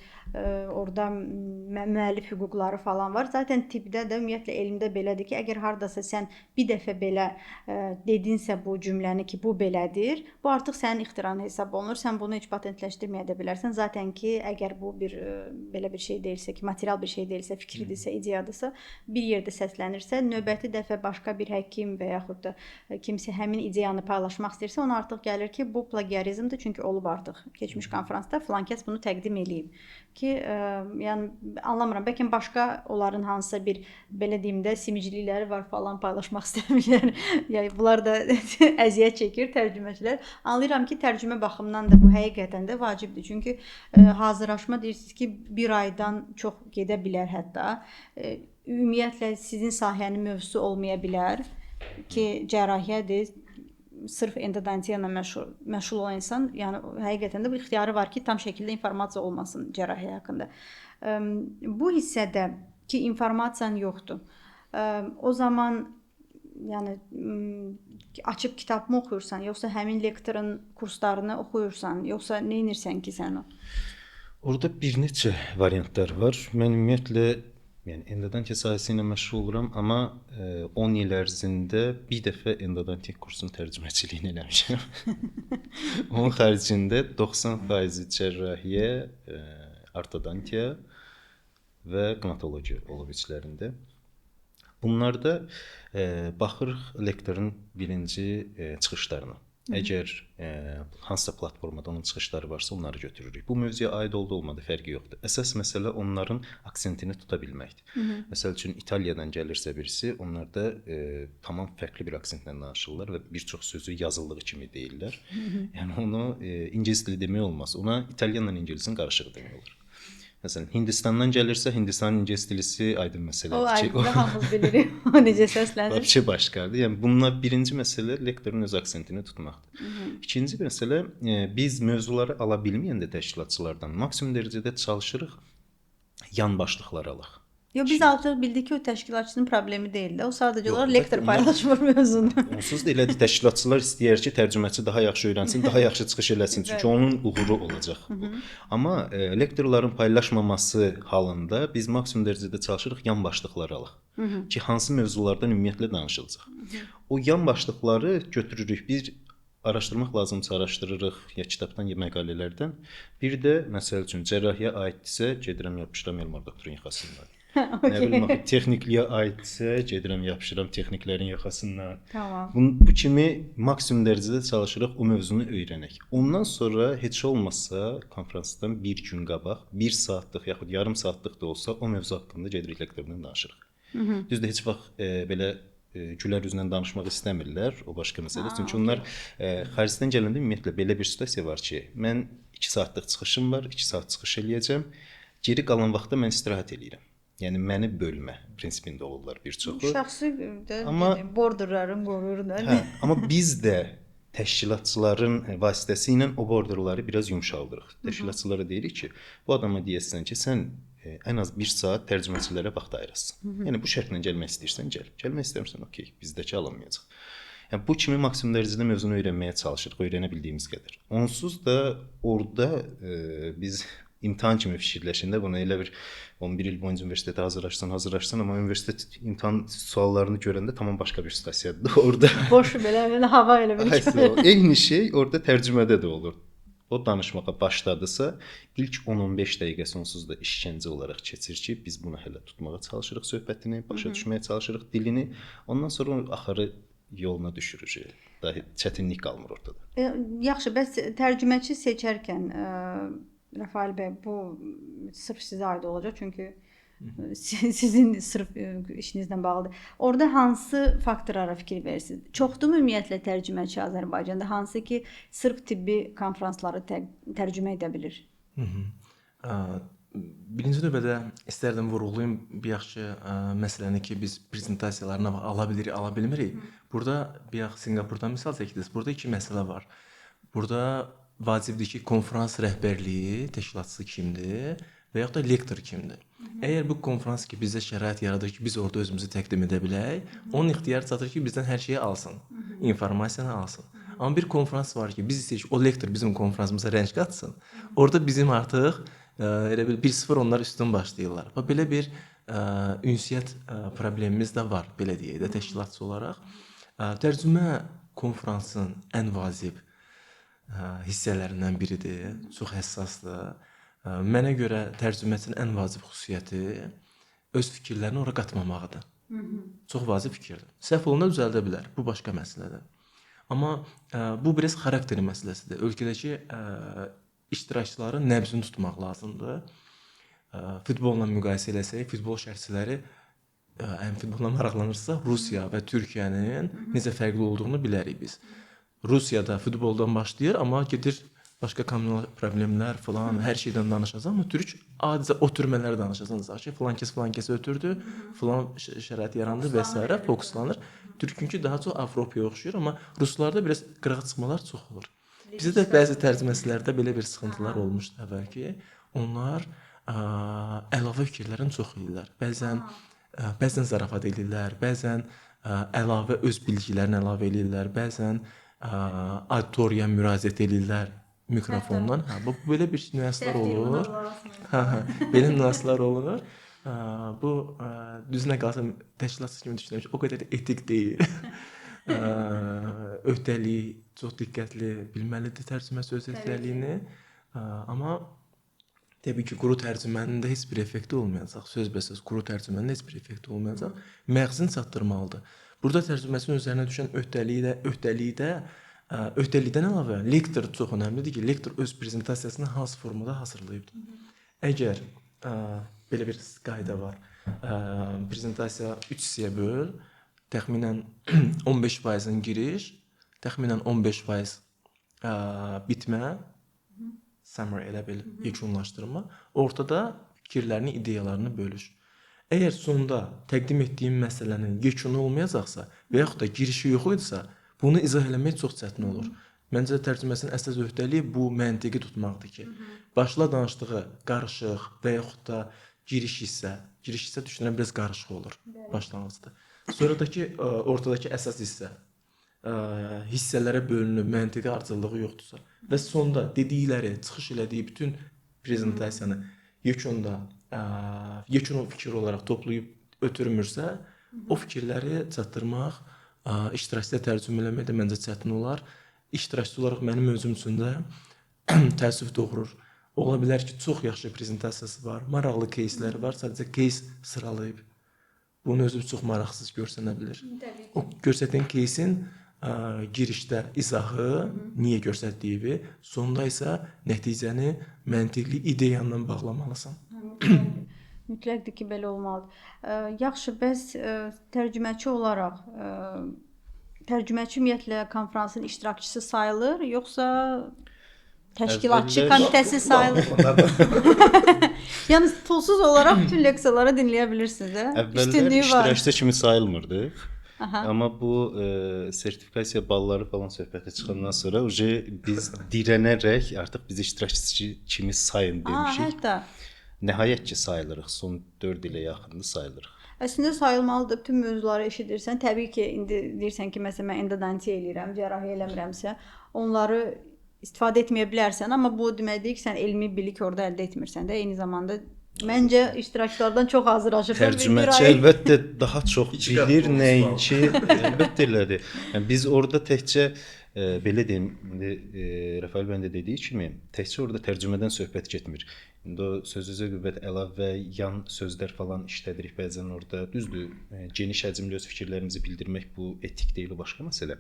orada müəllif hüquqları falan var. Zaten tibbdə də ümumiyyətlə elmdə belədir ki, əgər hardasa sən bir dəfə belə dedinsə bu cümləni ki, bu belədir, bu artıq sənin ixtiran hesab olunur. Sən bunu heç patentləşdirməyə də bilərsən. Zaten ki, əgər bu bir belə bir şey deyilsə ki, material bir şey deyilsə, fikridirsə, ideyadırsa, bir yerdə səslənirsə, növbəti dəfə başqa bir həkim və yaxud da kimsə həmin ideyanı paylaşmaq istəyirsə, ona artıq gəlir ki, bu plagiarizmdir, çünki olub artıq keçmiş konfransda filan kəs bunu təqdim eləyib ki, yəni anlamıram, bəlkə başqa onların hansısa bir belə deyim də simiclikləri var falan paylaşmaq istəmirlər. Yəni bunlar da əziyyət çəkir tərcüməçilər. Anlayıram ki, tərcümə baxımından da bu həqiqətən də vacibdir. Çünki hazırlaşma deyirsiniz ki, bir aydan çox gedə bilər hətta. Ümumiyyətlə sizin sahənin mövzusu olmaya bilər ki, cərrahiyyədir. Sırf endodontiya ilə məşğul olan insan, yəni həqiqətən də bu ixtiyarı var ki, tam şəkildə informasiya olmasın cərrahiyyə haqqında. Bu hissədə ki, informasiyan yoxdur. O zaman yəni açıb kitab mı oxuyursan, yoxsa həmin lektorun kurslarını oxuyursan, yoxsa nə edirsən ki sən o? Orada bir neçə variantlar var. Mən ümumiyyətlə yəni endodontiya sahəsi ilə məşğul oluram, amma 10 il ərzində bir dəfə endodontiya kursunun tərcüməçiliyini eləmişəm. Onun xəricində 90% cərrahiyyə, ortodontiya və qanatologiya olub içlərində. Bunlarda baxırıq lektorun birinci çıxışlarına. Əgər hansısa platformada onun çıxışları varsa, onları götürürük. Bu mövzuya aid oldu-olmadı fərqi yoxdur. Əsas məsələ onların aksentini tuta bilməkdir. Məsəl üçün İtaliyadan gəlirsə birisi, onlar da tamam fərqli bir aksentlə danışırlar və bir çox sözü yazıldığı kimi deyirlər. Yəni onu ingilis dili demək olmaz. Ona İtalyanla ingilisin qarışığı demək olur. Məsələn, Hindistandan gəlirsə, Hindistanın ingilis dilisi aydın məsələdir. O aydın, hamımız bilirik. O necə səslənir? Vəbşə başqadır. Yəni bununla birinci məsələ lektorun öz aksentini tutmaqdır. İkinci məsələ, biz mövzuları ala bilməyəndə təşkilatçılardan maksimum dərəcədə çalışırıq yan başlıqlar alaq. Yox, biz artıq bildik ki, o təşkilatçının problemi deyil də. O sadəcə olaraq lektor paylaşmır mövzunu. Onsuz da elədir, təşkilatçılar istəyir ki, tərcüməçi daha yaxşı öyrənsin, daha yaxşı çıxış eləsin. Çünki onun uğuru olacaq bu. Amma lektorların paylaşmaması halında biz maksimum dərəcədə çalışırıq yan başlıqlar alaq. Ki, hansı mövzulardan ümumiyyətlə danışılacaq. O yan başlıqları götürürük, bir araşdırmaq lazımsa araşdırırıq, ya kitabdan, ya məqalələrdən. Bir də, məsəl üçün, cərrahiyyə aiddirsə, gedirəm, yapışıram Elmar doktorun yaxasından. Nə bilim, texnikliyə aiddirsə, gedirəm, yapışıram texniklərin yaxasından. Tamam. Bu kimi maksimum dərəcədə çalışırıq o mövzunu öyrənək. Ondan sonra heç olmazsa konfransdan bir gün qabaq, 1 saatlıq yaxud yarım saatlıq da olsa o mövzu haqqında gedirik lektorla danışırıq. Düzdür, heç vaxt belə gülər üzlə danışmaq istəmirlər, o başqa məsələ. Çünki onlar xaricdən gələndə ümumiyyətlə belə bir situasiya var ki, mən 2 saatlıq çıxışım var, 2 saat çıxış eləyəcəm, geri qalan vaxtda mən istirahət eləyirəm. Yəni məni bölmə prinsipində olurlar bir çoxu. Şəxsi də borderların qoruyur da. Hə, amma biz də təşkilatçıların vasitəsilə o borderları biraz yumşaldırıq. Təşkilatçılara deyirik ki, bu adama deyəsən ki, sən ən az 1 saat tərcüməçilərə vaxt ayırasın. Yəni bu şərtlə gəlmək istəyirsən, gəl. Gəlmək istəmirsən, okey, bizdəki alınmayacaq. Yəni bu kimi maksimum dərəcədə mövzunu öyrənməyə çalışırıq, öyrənə bildiyimiz qədər. Onsuz da orada biz imtahan kimi fikirləşəndə bunu elə bir 11 il boyunca universitetə hazırlaşsan, amma universitet imtahan suallarını görəndə tamam başqa bir situasiyadır orada. Boş belə hava elə bir şey. Eyni şey orada tərcümədə də olur. O danışmağa başladısa, ilk 10-15 dəqiqə onsuz da işgəncə olaraq keçir ki, biz bunu hələ tutmağa çalışırıq söhbətini, başa düşməyə çalışırıq dilini. Ondan sonra axırı yoluna düşürük. Daha çətinlik qalmır ortada. Yaxşı, bəs tərcüməçi seçərkən Rafael bəy, bu sırf sizə aid olacaq, çünki sizin sırf işinizlə bağlıdır. Orada hansı faktorlara fikir verirsiniz? Çoxdurmu ümumiyyətlə tərcüməçi Azərbaycanda, hansı ki, sırf tibbi konfransları tərcümə edə bilir? Birinci növbədə istərdim vurğulayım bir yaxşı məsələni ki, biz prezentasiyalarına ala bilirik, ala bilmirik. Burada bir yaxşı Singapurdan misal çəkdiniz. Burada 2 məsələ var. Burada vacibdir ki, konfrans rəhbərliyi, təşkilatçısı kimdir və yaxud da lektor kimdir. Əgər bu konfrans ki, bizə şərait yaradır ki, biz orada özümüzü təqdim edə bilək, onun ixtiyarı çatır ki, bizdən hər şeyi alsın, informasiyanı alsın. Amma bir konfrans var ki, biz istəyirik ki, o lektor bizim konfransımıza rəng qatsın. Orada bizim artıq elə bil 1-0 onlar üstün başlayırlar. Və belə bir ünsiyyət problemimiz də var, belə deyək də təşkilatçı olaraq. Tərcümə konfransın ən vacib hissələrindən biridir, çox həssasdır. Mənə görə tərcüməçinin ən vacib xüsusiyyəti öz fikirlərini ora qatmamaqdır. Çox vacib fikirdir. Səhv olanda düzəldə bilər. Bu başqa məsələdir. Amma bu biraz xarakteri məsələsidir. Ölkədəki iştirakçıların nəbzini tutmaq lazımdır. Futbolla müqayisə eləsək, futbol şərhçiləri futbolla maraqlanırsa, Rusiya və Türkiyənin necə fərqli olduğunu bilərik biz. Rusiyada futboldan başlayır, amma gedir başqa kommunal problemlər falan, hər şeydən danışacaq, amma türk adicə o türmələri danışacaq ki, filan kəs ötürdü, filan şərait yarandı və s. fokuslanır. Türkünkü daha çox Avropaya oxşuyur, amma ruslarda biraz qırağa çıxmalar çox olur. Bizdə də bəzi tərcüməçilərdə belə bir sıxıntılar olmuşdu əvvəlki. Onlar əlavə fikirlərini çox edirlər. Bəzən zarafat edirlər, bəzən əlavə öz biliklərini əlavə edirlər, bəzən auditoriyaya müraciət edirlər mikrofondan. Bu belə bir nüanslar olur. Belə nüanslar olur. Bu düzünə qalsa təşkilatçı kimi düşünürəm ki, o qədər də etik deyil. Öhdəlik, çox diqqətli bilməlidir tərcümə söz ehtiyacını. Amma təbii ki, quru tərcümənin də heç bir effekti olmayacaq. Sözbəsöz quru tərcümənin heç bir effekti olmayacaq. Məğzini çatdırmalıdır. Burada tərcüməsinin üzərinə düşən öhdəlikdən əlavə lektor çox önəmlidir ki, lektor öz prezentasiyasını hansı formada hazırlayıb. Əgər belə bir qayda var. Prezentasiya 3 hissəyə böl, təxminən 15% giriş, təxminən 15% bitmə, summary elə bil yekunlaşdırma, ortada fikirlərini, ideyalarını bölüş. Əgər sonda təqdim etdiyim məsələnin yekunu olmayacaqsa və yaxud da girişi yox idisə, bunu izah eləmək çox çətin olur. Məncə tərcüməsinin əsas öhdəliyi bu məntiqi tutmaqdır ki, başla danışdığı qarışıq və yaxud da giriş hissə düşünürəm biraz qarışıq olur başlanğıcda. Sonradakı ortadakı əsas hissə hissələrə bölünüb, məntiqi ardıcıllığı yoxdursa və sonda dedikləri, çıxış elədiyi bütün prezentasiyanı yekun fikir olaraq toplayıb ötürmürsə, o fikirləri çatdırmaq, iştirakçıya tərcümə eləmək də məncə çətin olar. İştirakçı olaraq mənim özüm üçün də təəssüf doğurur. Ola bilər ki, çox yaxşı prezentasiyası var, maraqlı кейsləri var, sadəcə keys sıralayıb. Bunu özüm çox maraqsız görsənə bilər. O göstərdiyin keysin girişdə izahı, niyə göstərdiyi, sonda isə nəticəni məntiqli ideyanla bağlamalısan. Mütləqdir ki, belə olmalıdır. Yaxşı, bəs tərcüməçi olaraq tərcüməçi ümumiyyətlə konfransın iştirakçısı sayılır, yoxsa təşkilatçı komitəsi sayılır? Yəni pulsuz olaraq bütün leksiyaları dinləyə bilirsiniz, Əvvəllər iştirakçı kimi sayılmırdıq. Amma bu sertifikasiya balları falan söhbətə çıxandan sonra biz dirənərək artıq biz iştirakçı kimi sayın demişik. Hətta Nəhayət ki, sayılırıq. Son 4 ilə yaxındır sayılırıq. Əslində sayılmalıdır. Bütün mövzuları eşidirsən. Təbii ki, indi deyirsən ki, məsələn, mən endodontiya eləyirəm, cərrahiyyə eləmirəmsə, onları istifadə etməyə bilərsən, amma bu demək deyil ki, sən elmi bilik orada əldə etmirsən də, eyni zamanda məncə iştirakçılardan çox hazırlaşır. Tərcüməçi əlbəttə daha çox bilir nəinki, əlbəttə elədir. Yəni biz orada təkcə belə deyim, Rəfail bəndə dediyi kimi, təkcə orada tərcümədən söhbət getmir. İndi o sözünüzə qüvvət əlavə yan sözlər falan işlədirik bəzən orada. Düzdür, geniş həcmli öz fikirlərimizi bildirmək bu etik deyil, başqa məsələ.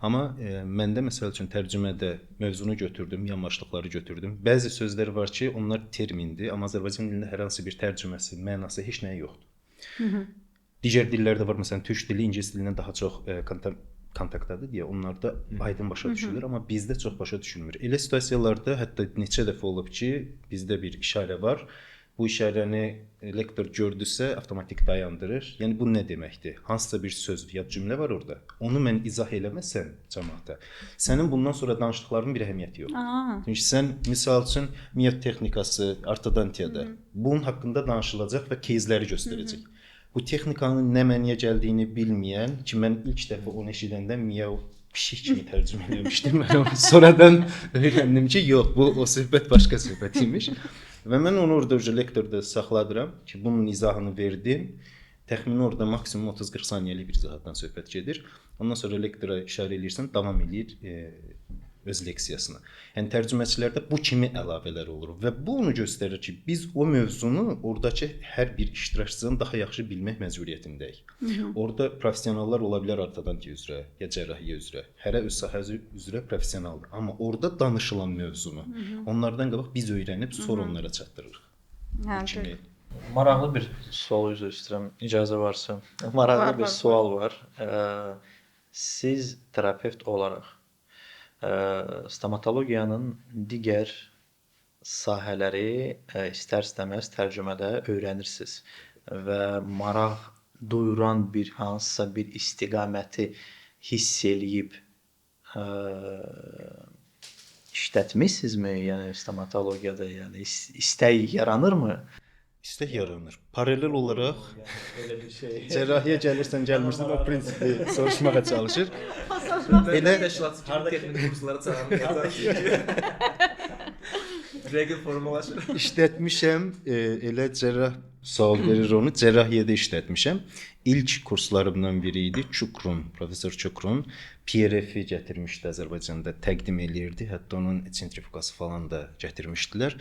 Amma məndə məsəl üçün tərcümədə mövzunu götürdüm, yanlışlıqları götürdüm. Bəzi sözlər var ki, onlar termindir, amma Azərbaycan dilində hər hansı bir tərcüməsi, mənası heç nəyi yoxdur. Digər dillərdə var, məsələn, türk dili ingilis dilindən daha çox kontaktdadır deyə onlarda aydın başa düşülür, amma bizdə çox başa düşülmür. Elə situasiyalarda hətta neçə dəfə olub ki, bizdə bir işarə var. Bu işarəni lektor gördüsə, avtomatik dayandırır. Yəni bu nə deməkdir? Hansısa bir söz ya cümlə var orada. Onu mən izah eləməsəm cəmaata, sənin bundan sonra danışdıqlarının bir əhəmiyyəti yoxdur. Çünki sən misal üçün miyot texnikası, ortodontiyada bunun haqqında danışılacaq və кейsləri göstərəcək. Bu texnikanın nə məniyə gəldiyini bilməyən ki, mən ilk dəfə onu eşidəndə miyav pişik kimi tərcümə eləmişdim. Sonradan öyrəndim ki, yox, bu o söhbət başqa söhbət imiş. Və mən onu orada lektorda saxladıram ki, bunun izahını verdim. Təxmini orada maksimum 30-40 saniyəlik bir izahatdan söhbət gedir. Ondan sonra lektora işarə edirsən, davam edir öz leksiyasına. Yəni tərcüməçilərdə bu kimi əlavələr olur və bu onu göstərir ki, biz o mövzunu oradakı hər bir iştirakçıdan daha yaxşı bilmək məcburiyyətindəyik. Orada professionallar ola bilər ortodontiya üzrə, ya cərrahiyyə üzrə, hərə öz sahəsi üzrə professionaldır. Amma orada danışılan mövzunu onlardan qabaq biz öyrənib sonra onlara çatdırırıq. Hə, Bu kimi Maraqlı bir sual üzr istəyirəm, icazə varsa. Maraqlı bir sual var. Siz terapevt olaraq stomatologiyanın digər sahələri istər-istəməz tərcümədə öyrənirsiniz və maraq duyuran bir hansısa bir istiqaməti hiss eləyib işlətmisinizmi? Yəni stomatologiyada yəni istək yaranırmı? İstək yaranır. Paralel olaraq Elə bir şey. cərrahiyyə gəlirsən, gəlmirsən o prinsipi soruşmağa çalışır. Elə təşkilatçı kimi texnik kurslara çağırılır. Regl formalaşır. İşlətmişəm, elə cərrah sual verir onu, cərrahiyyədə işlətmişəm. İlk kurslarımdan biri idi Çukrun, professor Çukrun PRF-i gətirmişdi Azərbaycanda, təqdim eləyirdi. Hətta onun sentrifugası falan da gətirmişdilər.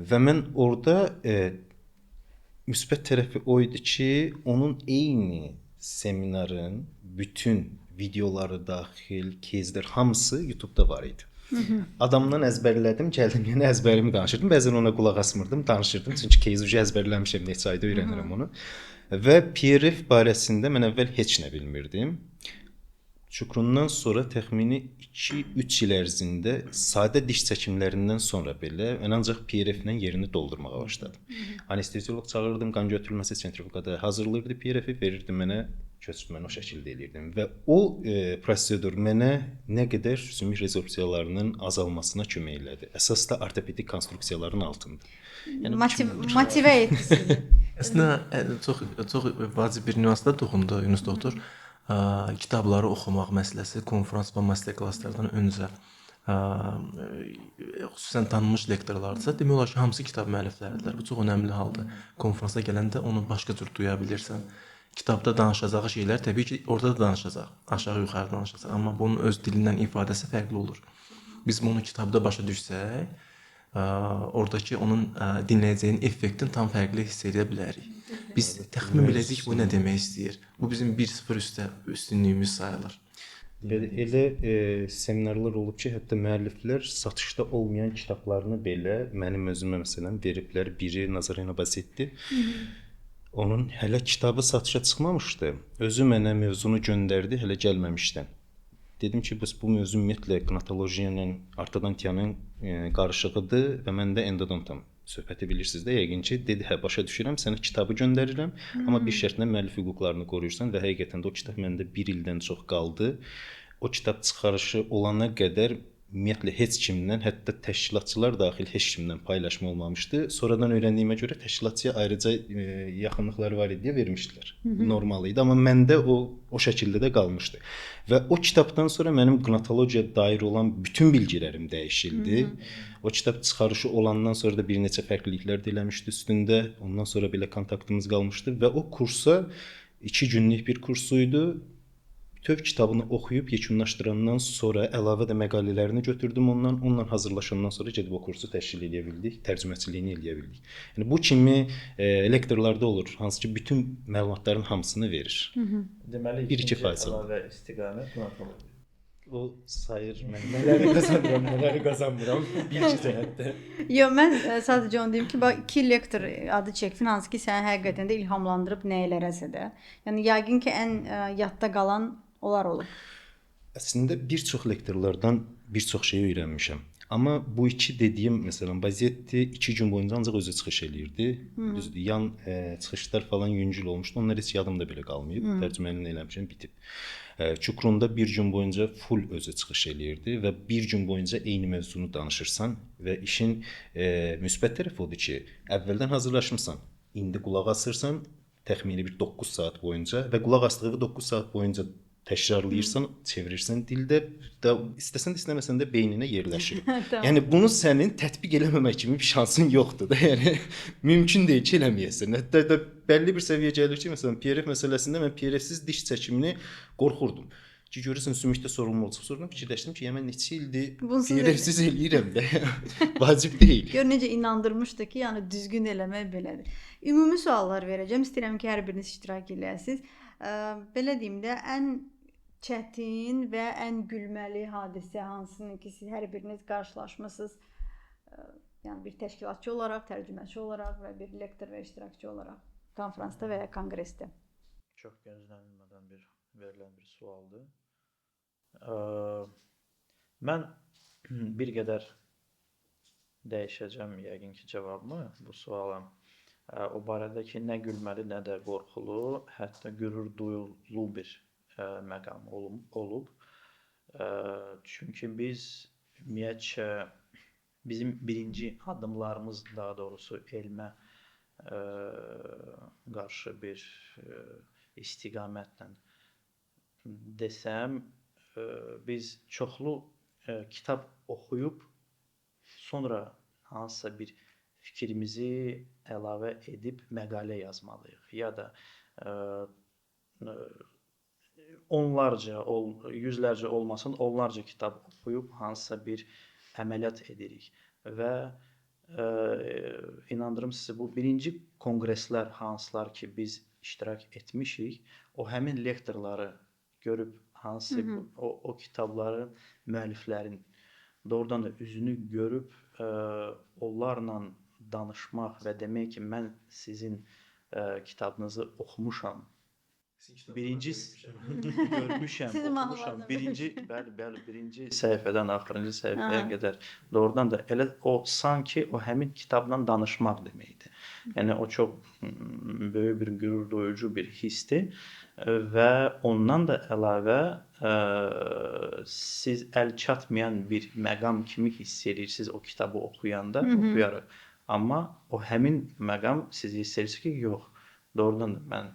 Və mən orada müsbət tərəfi o idi ki, onun eyni seminarın bütün videoları daxil, kezlər hamısı YouTube-da var idi. Adamdan əzbərlədim, gəldim yenə əzbərimi danışırdım. Bəzən ona qulaq asmırdım, danışırdım. Çünki keyzi əzbərləmişəm, neçə ayda öyrənirəm onu. Və PRF barəsində mən əvvəl heç nə bilmirdim. Çukrundan sonra təxmini 2-3 il ərzində sadə diş çəkimlərindən sonra belə mən ancaq PRF-lə yerini doldurmağa başladım. Anestezioloq çağırırdım, qan götürülməsi sentrifugada hazırlayırdı PRF-i, verirdi mənə, köçüb mən o şəkildə eləyirdim və o prosedur mənə nə qədər sümük rezorbsiyalarının azalmasına kömək elədi. Əsas da ortopedik konstruksiyaların altında. Yəni motivə etdi sizi. Əslində çox vacib bir nüansda toxundu Yunus doktor. Kitabları oxumaq məsələsi konfrans və master klasslardan öncə xüsusən tanınmış lektorlardırsa, demək olar ki, hamısı kitab müəllifləridirlər. Bu çox önəmli haldır. Konfransa gələndə onu başqa cür duya bilirsən. Kitabda danışacağı şeylər təbii ki, orada da danışacaq, aşağı-yuxarı danışacaq, amma bunun öz dilindən ifadəsi fərqli olur. Biz bunu kitabda başa düşsək, oradakı onun dinləyəcəyin effektin tam fərqli hiss edə bilərik. Biz təxmin biləcəyik bu nə demək istəyir. Bu bizim 1-0 üstünlüyümüz sayılır. Elə seminarlar olub ki, hətta müəlliflər satışda olmayan kitablarını belə mənim özümə məsələn veriblər. Biri Nazarena Basetti. Onun hələ kitabı satışa çıxmamışdı. Özü mənə mövzunu göndərdi, hələ gəlməmişdən. Dedim ki, bu mövzu ümumiyyətlə knatologiya ilə ortodontiyanın qarışığıdır və mən də endodontam. Söhbəti bilirsiniz də yəqin ki, dedi, hə başa düşürəm, sənə kitabı göndərirəm, amma bir şərtlə müəllif hüquqlarını qoruyursan və həqiqətən də o kitab məndə 1 ildən çox qaldı. O kitab çıxarışı olana qədər ümumiyyətlə heç kimdən, hətta təşkilatçılar daxil heç kimdən paylaşma olmamışdı. Sonradan öyrəndiyimə görə təşkilatçıya ayrıca yaxınlıqları var idi deyə vermişdilər. Normal idi, amma məndə o şəkildə də qalmışdı. Və o kitabdan sonra mənim knatologiyaya dair olan bütün bilgilərim dəyişildi. O kitab çıxarışı olandan sonra da bir neçə fərqliliklər də eləmişdi üstündə. Ondan sonra belə kontaktımız qalmışdı və o kursa 2 günlük bir kursuydu. Bütöv kitabını oxuyub yekunlaşdırandan sonra əlavə də məqalələrini götürdüm ondan. Onunla hazırlaşandan sonra gedib o kursu təşkil edə bildik, tərcüməçiliyini eləyə bildik. Yəni bu kimi lektorlarda olur, hansı ki bütün məlumatların hamısını verir. Deməli 1-2% əlavə istiqamət knatologiya. O sayır mən nələri qazanıram, nələri qazanmıram bilgi cəhətdə. Yox, mən sadəcə onu deyim ki, bax 2 lektor adı çəkdin, hansı ki səni həqiqətən də ilhamlandırıb nə eləsə də. Yəni yəqin ki ən yadda qalan onlar olub. Əslində bir çox lektorlardan bir çox şey öyrənmişəm. Amma bu iki dediyim, məsələn, Bazetti 2 gün boyunca ancaq özü çıxış eləyirdi. Düzdür, yan çıxışlar falan yüngül olmuşdu. Onlar heç yadımda belə qalmayıb. Tərcüməni eləmişəm, bitib. Çukrunda 1 gün boyunca full özü çıxış eləyirdi və 1 gün boyunca eyni mövzunu danışırsan və işin müsbət tərəfi odur ki, əvvəldən hazırlaşmısan, indi qulaq asırsan təxmini bir 9 saat boyunca və qulaq asdığı 9 saat boyunca təkrarlayırsan, çevirirsən dildə, istəsən də istəməsən də beyninə yerləşir. Yəni bunu sənin tətbiq eləməmək kimi bir şansın yoxdur da. Yəni mümkün deyil ki, eləməyəsən. Hətta da bəlli bir səviyyə gəlir ki, məsələn, PRF məsələsində mən PRF-siz diş çəkimini qorxurdum. ki görürsən ümumilikdə sorulma olacaq. Sonra fikirləşdim ki, yəni mən neçə ildir Bunsuz qeyrəvsiz eləyirəm də. Vacib deyil. Gör necə inandırmışdı ki, yəni düzgün eləmək belədir. Ümumi suallar verəcəm. İstəyirəm ki, hər biriniz iştirak eləyəsiniz. Belə deyim də, ən çətin və ən gülməli hadisə hansını ki, siz hər biriniz qarşılaşmısınız? Yəni bir təşkilatçı olaraq, tərcüməçi olaraq və bir lektor və iştirakçı olaraq konfransda və ya konqresdə. Çox gözlənilmədən verilən bir sualdır. Mən bir qədər dəyişəcəm yəqin ki cavabımı bu suala. O barədə ki, nə gülməli, nə də qorxulu, hətta qürur duyulu bir məqam olub. Çünki biz ümumiyyətcə bizim birinci addımlarımız, daha doğrusu elmə qarşı bir istiqamətlə desəm, biz çoxlu kitab oxuyub sonra hansısa bir fikrimizi əlavə edib məqalə yazmalıyıq ya da onlarca, yüzlərcə olmasın, onlarca kitab oxuyub hansısa bir əməliyyat edirik və inandırım sizi, bu birinci konqreslər hansılar ki biz iştirak etmişik, o həmin lektorları görüb hansı o kitabların müəlliflərin doğrudan da üzünü görüb onlarla danışmaq və demək ki, mən sizin kitabınızı oxumuşam. Birinci görmüşəm, oxumuşam. Birinci səhifədən axırıncı səhifəyə qədər doğrudan da elə o sanki o həmin kitabla danışmaq deməkdir. Yəni o çox böyük bir qürur duyucu bir hissdir və ondan da əlavə siz əl çatmayan bir məqam kimi hiss edirsiniz o kitabı oxuyanda, oxuyarıq. Amma o həmin məqam siz hiss edirsiniz ki, yox, doğrudan da mən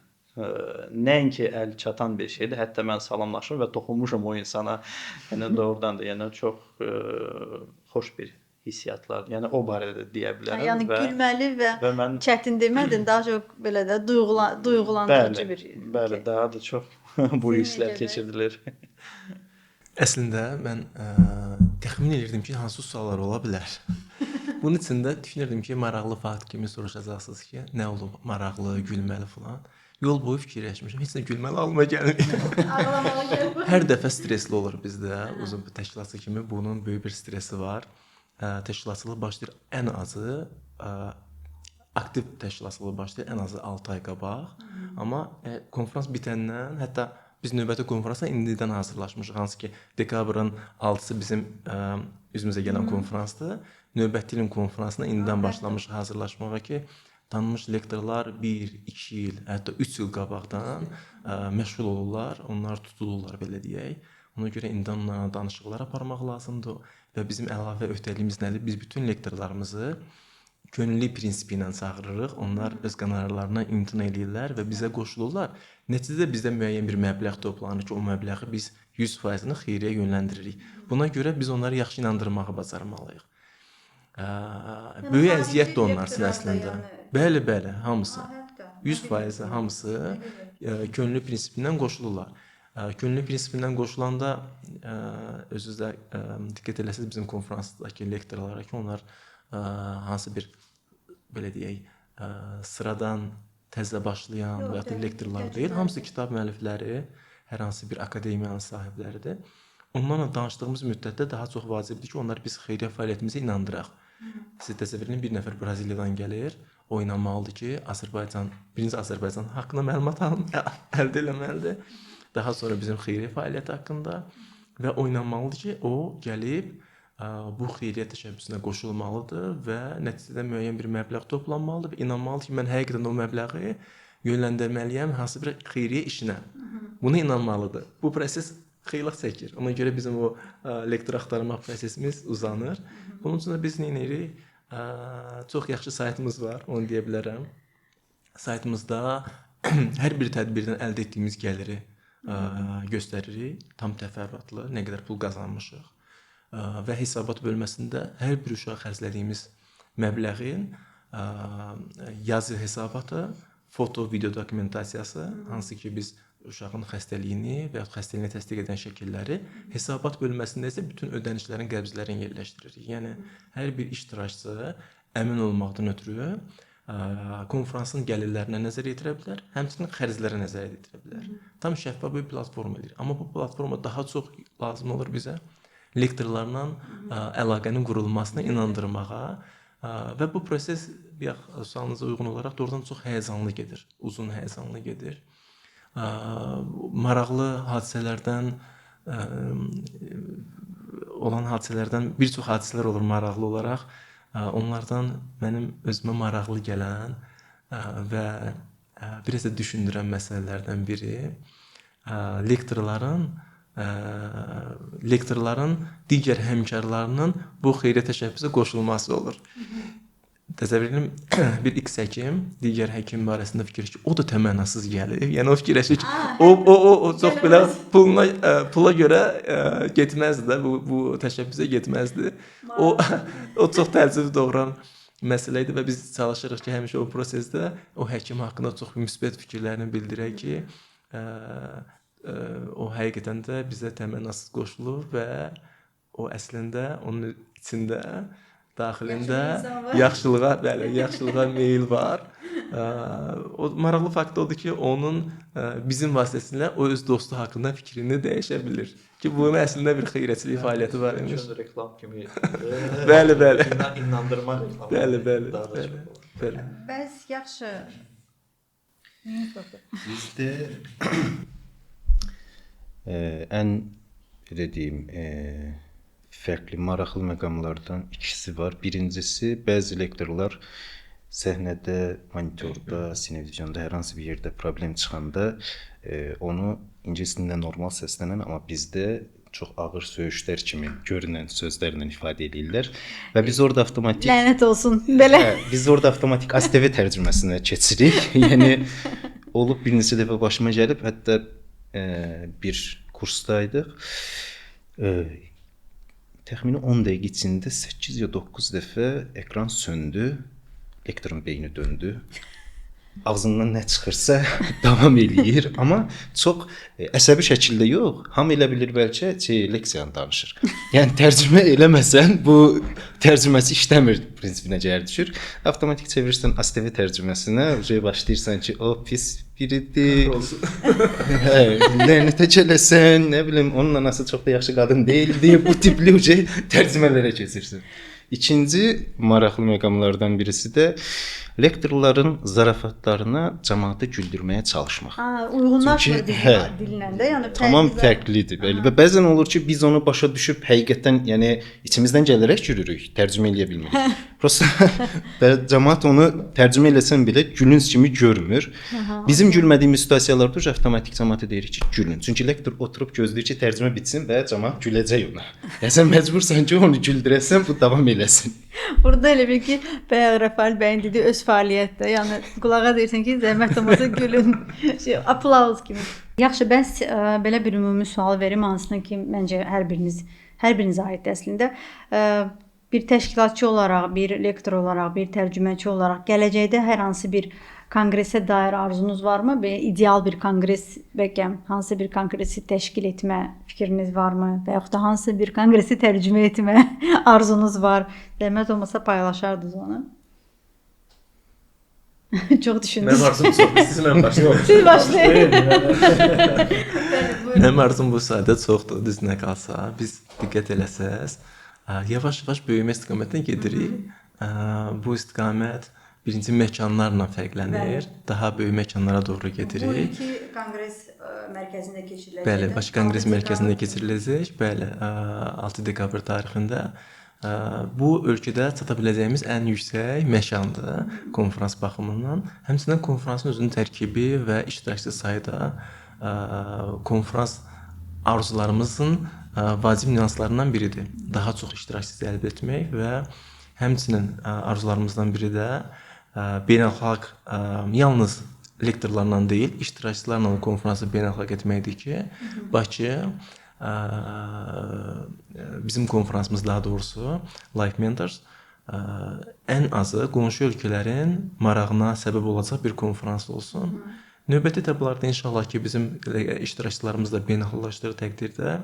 nəinki əl çatan bir şeydir, hətta mən salamlaşım və toxunmuşam o insana. Yəni doğrudan da, yəni çox xoş bir hissiyatlardır. Yəni o barədə deyə bilərəm. Yəni gülməli və mən çətin demədin, daha çox belə də duyğulandırıcı bir. Bəli, daha da çox bu hisslər keçirilir. Əslində mən təxmin edirdim ki, hansı suallar ola bilər. Bunun üçün də düşünürdüm ki, maraqlı fakt kimi soruşacaqsınız ki, nə olub maraqlı, gülməli falan. Yol boyu fikirləşmişəm. Heç nə gülməli alma gəlmir. Hər dəfə stresli olur bizdə. Uzun bir təşkilatçı kimi bunun böyük bir stresi var. Təşkilatçılıq başlayır ən azı aktiv təşkilatçılıq başlayır ən azı 6 ay qabaq. Amma konfrans bitəndən, hətta biz növbəti konfransa indidən hazırlaşmışıq. Hansı ki, dekabrın 6-sı bizim üzümüzə gələn konfransdır. Növbəti ilin konfransına indidən başlamışıq hazırlaşmağa ki, tanınmış lektorlar 1, 2 il, hətta 3 il qabaqdan məşğul olurlar, onlar tutulurlar belə deyək. Ona görə indidən onlarla danışıqlar aparmaq lazımdır və bizim əlavə öhdəliyimiz nədir? Biz bütün lektorlarımızı könüllü prinsipi ilə çağırırıq. Onlar öz qanarlarına imtina edirlər və bizə qoşulurlar. Nəticədə bizdə müəyyən bir məbləğ toplanır ki, o məbləği biz 100%-ni xeyriyə yönləndiririk. Buna görə biz onları yaxşı inandırmağı bacarmalıyıq. Böyük əziyyət də onlar üçün əslində. Bəli, hamısı. 100% hamısı könüllü prinsipindən qoşulurlar. Könüllü prinsipindən qoşulanda özünüzdə diqqət eləsəz bizim konfransdakı lektorlara ki, onlar hansı bir belə deyək, sıradan təzə başlayan və ya lektorlar deyil, hamısı kitab müəllifləri, hər hansı bir akademiyanın sahibləridir. Onlarla danışdığımız müddətdə daha çox vacibdir ki, onlar biz xeyriyyə fəaliyyətimizə inandıraq. Siz təsəvvür edin, bir nəfər Braziliyadan gəlir, o inanmalıdır ki, birinci Azərbaycan haqqında məlumat əldə eləməlidir. Daha sonra bizim xeyriyyə fəaliyyəti haqqında və o inanmalıdır ki, o gəlib bu xeyriyyə təşəbbüsünə qoşulmalıdır və nəticədə müəyyən bir məbləğ toplanmalıdır və inanmalıdır ki, mən həqiqətən o məbləği yönləndirməliyəm hansı bir xeyriyyə işinə. Buna inanmalıdır. Bu proses xeyli çəkir. Ona görə bizim o lektor axtarmaq prosesimiz uzanır. Bunun üçün də biz nə edirik? Çox yaxşı saytımız var, onu deyə bilərəm. Saytımızda hər bir tədbirdən əldə etdiyimiz gəliri göstəririk. Tam təfərrüatlı, nə qədər pul qazanmışıq. Və hesabat bölməsində hər bir uşaq xərclədiyimiz məbləğin yazı hesabatı, foto, video dokumentasiyası, hansı ki biz uşağın xəstəliyini və ya xəstəliyini təsdiq edən şəkilləri, hesabat bölməsində isə bütün ödənişlərin, qəbzlərin yerləşdiririk. Yəni hər bir iştirakçı əmin olmaqdan ötürü konfransın gəlirlərinə nəzər yetirə bilər, həmçinin xərclərə nəzər yetirə bilər. Tam şəffaf bir platforma edir. Amma bu platforma daha çox lazım olur bizə lektorlarla əlaqənin qurulmasına inandırmağa və bu proses sualınıza uyğun olaraq doğrudan çox həyəcanlı gedir, uzun həyəcanlı gedir. Maraqlı hadisələrdən olan hadisələrdən bir çox hadisələr olur maraqlı olaraq. Onlardan mənim özümə maraqlı gələn və biraz da düşündürən məsələlərdən biri lektorların digər həmkarlarının bu xeyriyyə təşəbbüsə qoşulması olur. Təsəvvür edin, bir X həkim digər həkim barəsində fikirləşir ki, o da təmənnasız gəlir. Yəni o fikirləşir ki, o çox belə pula görə getməzdi də, bu təşəbbüsə getməzdi. O çox təəccüb doğuran məsələ idi və biz çalışırıq ki, həmişə o prosesdə o həkim haqqında çox müsbət fikirlərini bildirək ki, o həqiqətən də bizə təmənnasız qoşulur və o əslində onun içində daxilində yaxşılığa meyil var. O maraqlı fakt odur ki, onun bizim vasitəsilə o öz dostu haqqında fikrini dəyişə bilir. Ki, bunun əslində bir xeyriyyəçilik fəaliyyəti var imiş. Reklam kimi. Bəli. İnandırma reklamı. Bəli. Bəs yaxşı. Bizdə ən belə deyim, fərqli, maraqlı məqamlardan ikisi var. Birincisi, bəzi lektorlar səhnədə, monitorda, sineviziyonda, hər hansı bir yerdə problem çıxanda onu ingilis dilində normal səslənən, amma bizdə çox ağır söyüşlər kimi görünən sözlərlə ifadə edirlər və biz orada avtomatik lənət olsun belə. Biz orada avtomatik ASTV tərcüməsinə keçirik. Yəni olub bir neçə dəfə başıma gəlib, hətta bir kursdaydıq. Təxmini 10 dəqiqə içində 8 ya 9 dəfə ekran söndü, lektorun beyni döndü. Ağzından nə çıxırsa davam eləyir, amma çox əsəbi şəkildə yox. Hamı elə bilir bəlkə leksiyanı danışır. Yəni tərcümə eləməsən bu tərcüməsi işləmir prinsipinə gəlir düşür. Avtomatik çevirirsən ASTV tərcüməsinə, başlayırsan ki, o pis biridir. Lənətə gələsən, nə bilim, onun anası çox da yaxşı qadın deyildi. Bu tipli tərcümələrə keçirsən. İkinci maraqlı məqamlardan birisi də lektorların zarafatlarına cəmaatı güldürməyə çalışmaq. Uyğunlaşmır dilinlə də, yəni tamam fərqlidir. Və bəzən olur ki, biz onu başa düşüb həqiqətən, yəni içimizdən gələrək gülürük, tərcümə eləyə bilmirik. Prosta cəmaat onu tərcümə eləsən belə gülünc kimi görmür. Bizim gülmədiyimiz situasiyalarda avtomatik cəmaata deyirik ki, gülün. Çünki lektor oturub gözləyir ki, tərcümə bitsin və cəmaat güləcək ona. Yəni sən məcbursan ki, onu güldürəsən, bu davam eləsin. Burada elə bil ki, bayaq Rəfail bəyin dediyi öz fəaliyyətdə, yəni qulağa deyirsən ki, zəhmət olmasa gülün, aplauz kimi. Yaxşı, bəs belə bir ümumi sual verim, hansına ki, məncə hər birinizə aiddir əslində. Bir təşkilatçı olaraq, bir lektor olaraq, bir tərcüməçi olaraq gələcəkdə hər hansı bir konqresə dair arzunuz varmı? İdeal bir konqres, bəlkə hansı bir konqresi təşkil etmə fikriniz varmı? Və yaxud da hansı bir konqresi tərcümə etmə arzunuz var? Zəhmət olmasa paylaşardınız onu. Çox düşündünüz. Mənim arzum çoxdur, siz mən başlayın. Siz başlayın. Mənim arzum bu sayədə çoxdur, düzünə qalsa. Biz diqqət eləsəz, yavaş-yavaş böyümə istiqamətdən gedirik. Bu istiqamət birinci məkanlarla fərqlənir. Daha böyük məkanlara doğru gedirik. Bu iki konqres mərkəzində keçiriləcək. Bəli, Bakı Konqres Mərkəzində keçiriləcək. Bəli, 6 dekabr tarixində. Bu ölkədə çata biləcəyimiz ən yüksək məkandır konfrans baxımından. Həmçinin konfransın özünün tərkibi və iştirakçı sayı da konfrans arzularımızın vacib nüanslarından biridir. Daha çox iştirakçı cəlb etmək və həmçinin arzularımızdan biri də beynəlxalq yalnız lektorlarla deyil, iştirakçılarla konfransı beynəlxalq etməkdir ki, Bakı bizim konfransımız daha doğrusu Life Mentors ən azı qonşu ölkələrin marağına səbəb olacaq bir konfrans olsun. Növbəti etaplarda inşallah ki, bizim iştirakçılarımız da beynəlxalqlaşdığı təqdirdə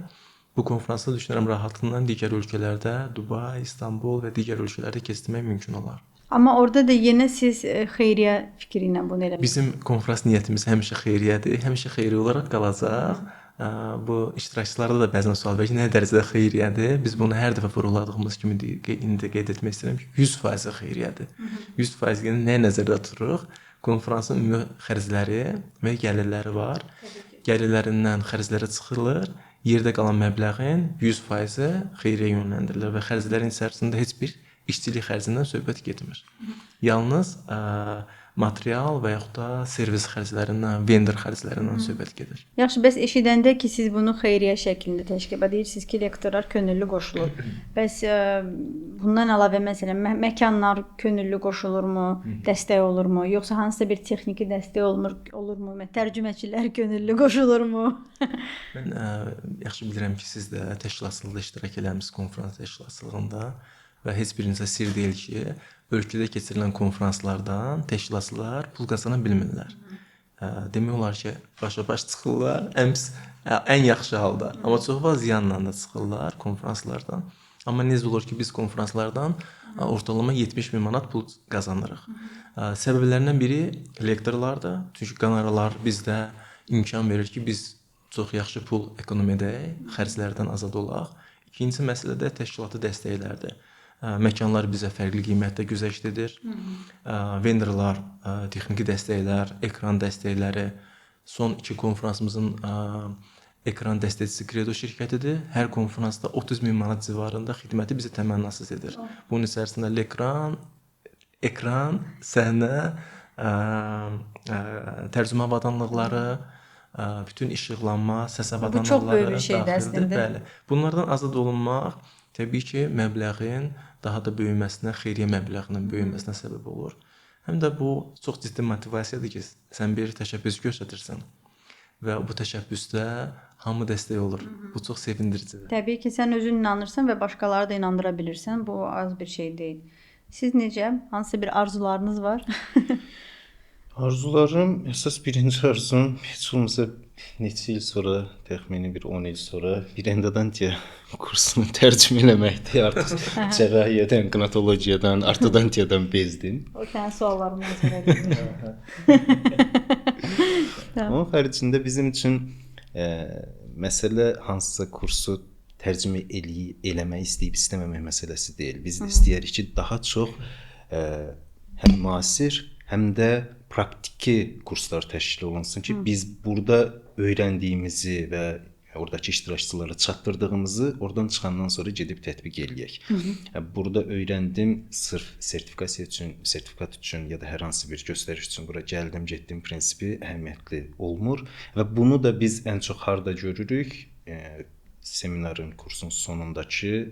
bu konfransı düşünürəm rahatlığından digər ölkələrdə, Dubay, İstanbul və digər ölkələrdə keçirmək mümkün olar. Amma orada da yenə siz xeyriyyə fikri ilə bunu eləmisiniz. Bizim konfrans niyyətimiz həmişə xeyriyyədir, həmişə xeyri olaraq qalacaq. Bu iştirakçılarda da bəzən sual verir ki, nə dərəcədə xeyriyyədir? Biz bunu hər dəfə vurğuladığımız kimi indi qeyd etmək istəyirəm ki, 100% xeyriyyədir. 100% nəyə nəzərdə tuturuq? Konfransın ümumi xərcləri və gəlirləri var. Gəlirlərindən xərclərə çıxılır. Yerdə qalan məbləğin 100%-i xeyriyyəyə yönləndirilir və xərclərin içərisində heç bir işçilik xərcindən söhbət getmir. Yalnız material və yaxud da servis xərclərindən, vendor xərclərindən söhbət gedir. Yaxşı, bəs eşidəndə ki, siz bunu xeyriyyə şəklində təşkil edirsiniz ki, lektorlar könüllü qoşulur. Bəs bundan əlavə məsələn məkanlar könüllü qoşulurmu, dəstək olurmu, yoxsa hansısa bir texniki dəstək olurmu, tərcüməçilər könüllü qoşulurmu? Mən yaxşı bilirəm ki, siz də təşkilatçılıqda iştirak eləmisiniz konfrans təşkilatçılığında və heç birinizə sir deyil ki, ölkədə keçirilən konfranslardan təşkilatçılar pul qazana bilmirlər. Demək olar ki, başa-baş çıxırlar, ən yaxşı halda, amma çox vaxt ziyanla da çıxırlar konfranslardan. Amma necə olur ki, biz konfranslardan ortalama 70 min manat pul qazanırıq. Səbəblərindən biri lektorlardır. Çünki qonoralar bizdə imkan verir ki, biz çox yaxşı pul ekonomiya edək, xərclərdən azad olaq. İkinci məsələ də təşkilati dəstəklərdir. Məkanlar bizə fərqli qiymətdə güzəşt edir. Vendorlar, texniki dəstəklər, ekran dəstəkləri. Son 2 konfransımızın ekran dəstəkçisi Credo şirkətidir. Hər konfransda 30 min manat civarında xidməti bizə təmənnasız edir. Bunun içərisində ekran, səhnə, tərcümə avadanlıqları, bütün işıqlanma, səs avadanlıqları bu çox böyük bir şeydir əslində. Bəli. Bunlardan azad olunmaq təbii ki, məbləğin daha da böyüməsinə, xeyriyyə məbləğinin böyüməsinə səbəb olur. Həm də bu çox ciddi motivasiyadır ki, sən bir təşəbbüs göstərirsən və bu təşəbbüsdə hamı dəstək olur. Bu çox sevindiricidir. Təbii ki, sən özün inanırsan və başqaları da inandıra bilirsən. Bu az bir şey deyil. Siz necə? Hansı bir arzularınız var? Arzularım, əsas birinci arzum heç olmasa neçə il sonra, təxmini bir 10 il sonra bir endodantiya kursunu tərcümə eləməkdir. Artıq cərrahiyyədən, qanatologiyadan, ortodontiyadan bezdim. O sənin suallarından sonra gəlir. Onun xaricində bizim üçün məsələ hansısa kursu tərcümə eləmək istəyib istəməmək məsələsi deyil. Biz istəyirik ki, daha çox həm müasir, həm də praktiki kurslar təşkil olunsun ki, biz burada öyrəndiyimizi və oradakı iştirakçılara çatdırdığımızı oradan çıxandan sonra gedib tətbiq eləyək. Burada öyrəndim, sırf sertifikat üçün ya da hər hansı bir göstəriş üçün bura gəldim, getdim prinsipi əhəmiyyətli olmur və bunu da biz ən çox harda görürük? Seminarın, kursun sonundakı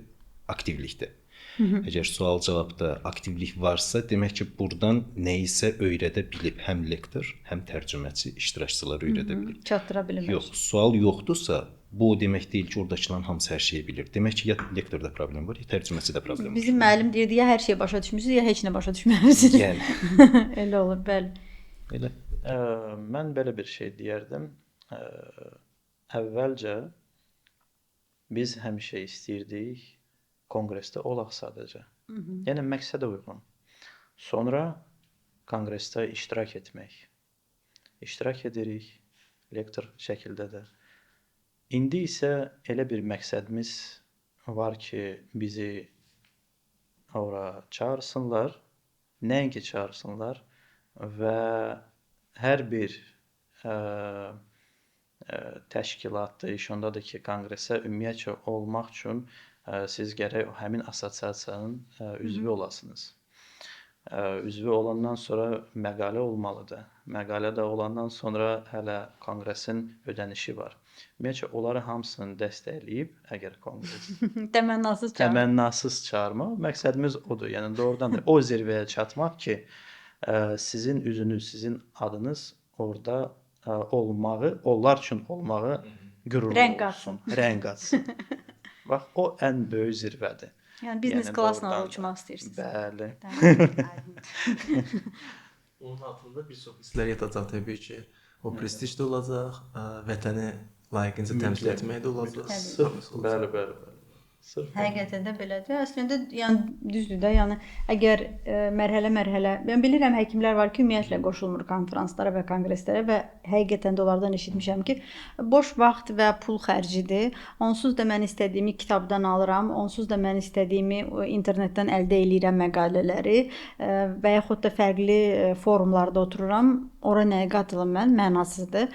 aktivlikdə. Əgər sual-cavabda aktivlik varsa, demək ki, buradan nə isə öyrədə bilib həm lektor, həm tərcüməçi iştirakçılar öyrədə bilib. Çatdıra bilmək. Yox, sual yoxdursa, bu o demək deyil ki, oradakıların hamısı hər şeyi bilir. Demək ki, ya lektorda problem var, ya tərcüməçidə problem var. Bizim müəllim deyirdi, ya hər şeyi başa düşmüsünüz, ya heç nə başa düşməmisiniz. Yəni. Elə olur, bəli. Elə. Mən belə bir şey deyərdim. Əvvəlcə biz həmişə istəyirdik konqresdə olaq sadəcə. Yəni məqsədə uyğun. Sonra konqresdə iştirak etmək. İştirak edirik lektor şəkildə də. İndi isə elə bir məqsədimiz var ki, bizi ora çağırsınlar, nəinki çağırsınlar və hər bir təşkilatda iş ondadır ki, konqresə ümumiyyətcə olmaq üçün siz gərək həmin assosiasiyanın üzvü olasınız. Üzvü olandan sonra məqalə olmalıdır. Məqalə də olandan sonra hələ konqresin ödənişi var. Ümumiyyətcə, onları hamısını dəstəkləyib, əgər konqres təmənnasız çağırmaq, məqsədimiz odur. Yəni, doğrudan da o zirvəyə çatmaq ki, sizin üzünüz, sizin adınız orada olmağı, onlar üçün olmağı qürurlu olsun. Rəng qatsın. Bax, o ən böyük zirvədir. Yəni biznes klassla uçmaq istəyirsiniz. Bəli. Onun altında bir çox hisslər yatacaq təbii ki. O prestij də olacaq, vətəni layiqincə təmsil etmək də olacaq. Sırf, bəli, bəli, bəli. Sırf Həqiqətən də belədir. Əslində yəni düzdür də, yəni əgər mərhələ-mərhələ, mən bilirəm həkimlər var ki, ümumiyyətlə qoşulmur konfranslara və konqreslərə və həqiqətən də onlardan eşitmişəm ki, boş vaxt və pul xərcidir. Onsuz da mən istədiyimi kitabdan alıram, onsuz da mən istədiyimi internetdən əldə eləyirəm məqalələri və yaxud da fərqli forumlarda otururam. Ora nəyə qatılım mən? Mənasızdır.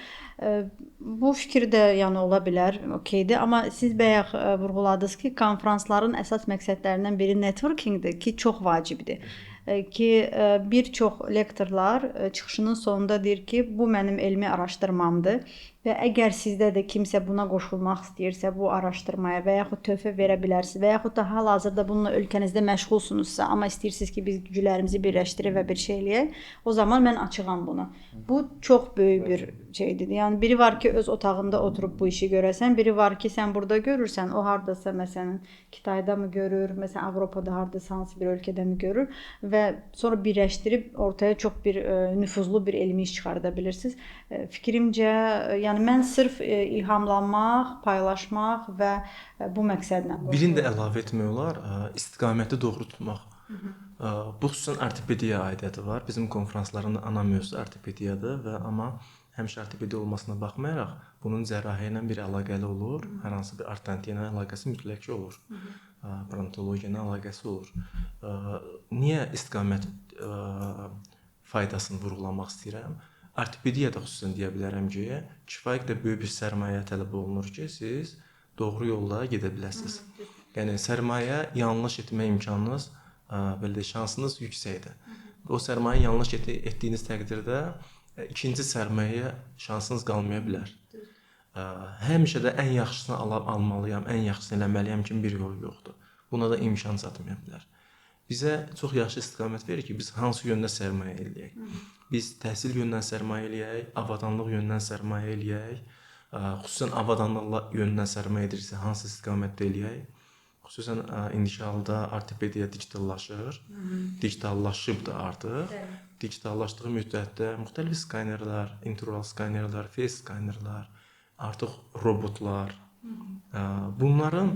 Bu fikir də yəni ola bilər, okeydir, amma siz bayaq vurğuladınız ki, konfransların əsas məqsədlərindən biri networkingdir ki, çox vacibdir. Ki bir çox lektorlar çıxışının sonunda deyir ki, bu mənim elmi araşdırmamdır və əgər sizdə də kimsə buna qoşulmaq istəyirsə bu araşdırmaya və yaxud töhfə verə bilərsiniz və yaxud da hal-hazırda bununla ölkənizdə məşğulsunuzsa, amma istəyirsiniz ki, biz güclərimizi birləşdirib və bir şey eləyək, o zaman mən açığam buna. Bu çox böyük bir şeydir. Yəni biri var ki, öz otağında oturub bu işi görəsən, biri var ki, sən burada görürsən, o hardasa məsələn Kitayda mı görür, məsələn Avropada hardasa hansı bir ölkədə mi görür və sonra birləşdirib ortaya çox bir nüfuzlu bir elmi iş çıxarda bilirsiniz. Fikrimcə, yəni mən sırf ilhamlanmaq, paylaşmaq və bu məqsədlə Birini də əlavə etmək olar, istiqaməti doğru tutmaq. Bu xüsusən ortopediya aidiyyəti var. Bizim konfransların ana mövzusu ortopediyadır və amma həmişə ortopediya olmasına baxmayaraq bunun cərrahiyyə ilə bir əlaqəli olur. Hər hansı bir ortodontiya ilə əlaqəsi mütləq ki olur. Brontologiya ilə əlaqəsi olur. Niyə istiqamət faydasını vurğulamaq istəyirəm? Ortopediyada xüsusən deyə bilərəm ki, kifayət də böyük bir sərmayə tələb olunur ki, siz doğru yolla gedə biləsiniz. Yəni sərmayə yanlış etmə imkanınız, belə şansınız yüksəkdir. O sərmayə yanlış etdiyiniz təqdirdə ikinci sərmayəyə şansınız qalmaya bilər. Həmişə də ən yaxşısını almalıyam, ən yaxşısını eləməliyəm kimi bir yol yoxdur. Buna da imkan çatmaya bilər. Bizə çox yaxşı istiqamət verir ki, biz hansı yöndə sərmayə eləyək. Biz təhsil yöndən sərmayə eləyək, avadanlıq yöndən sərmayə eləyək. Xüsusən avadanlıq yöndən sərmayə edirsə, hansı istiqamətdə eləyək. Xüsusən indiki halda ortopediya digitallaşır. Digitallaşıb da artıq. Digitallaşdığı müddətdə müxtəlif skanerlər, intraoral skanerlər, face skanerlər, artıq robotlar. Bunların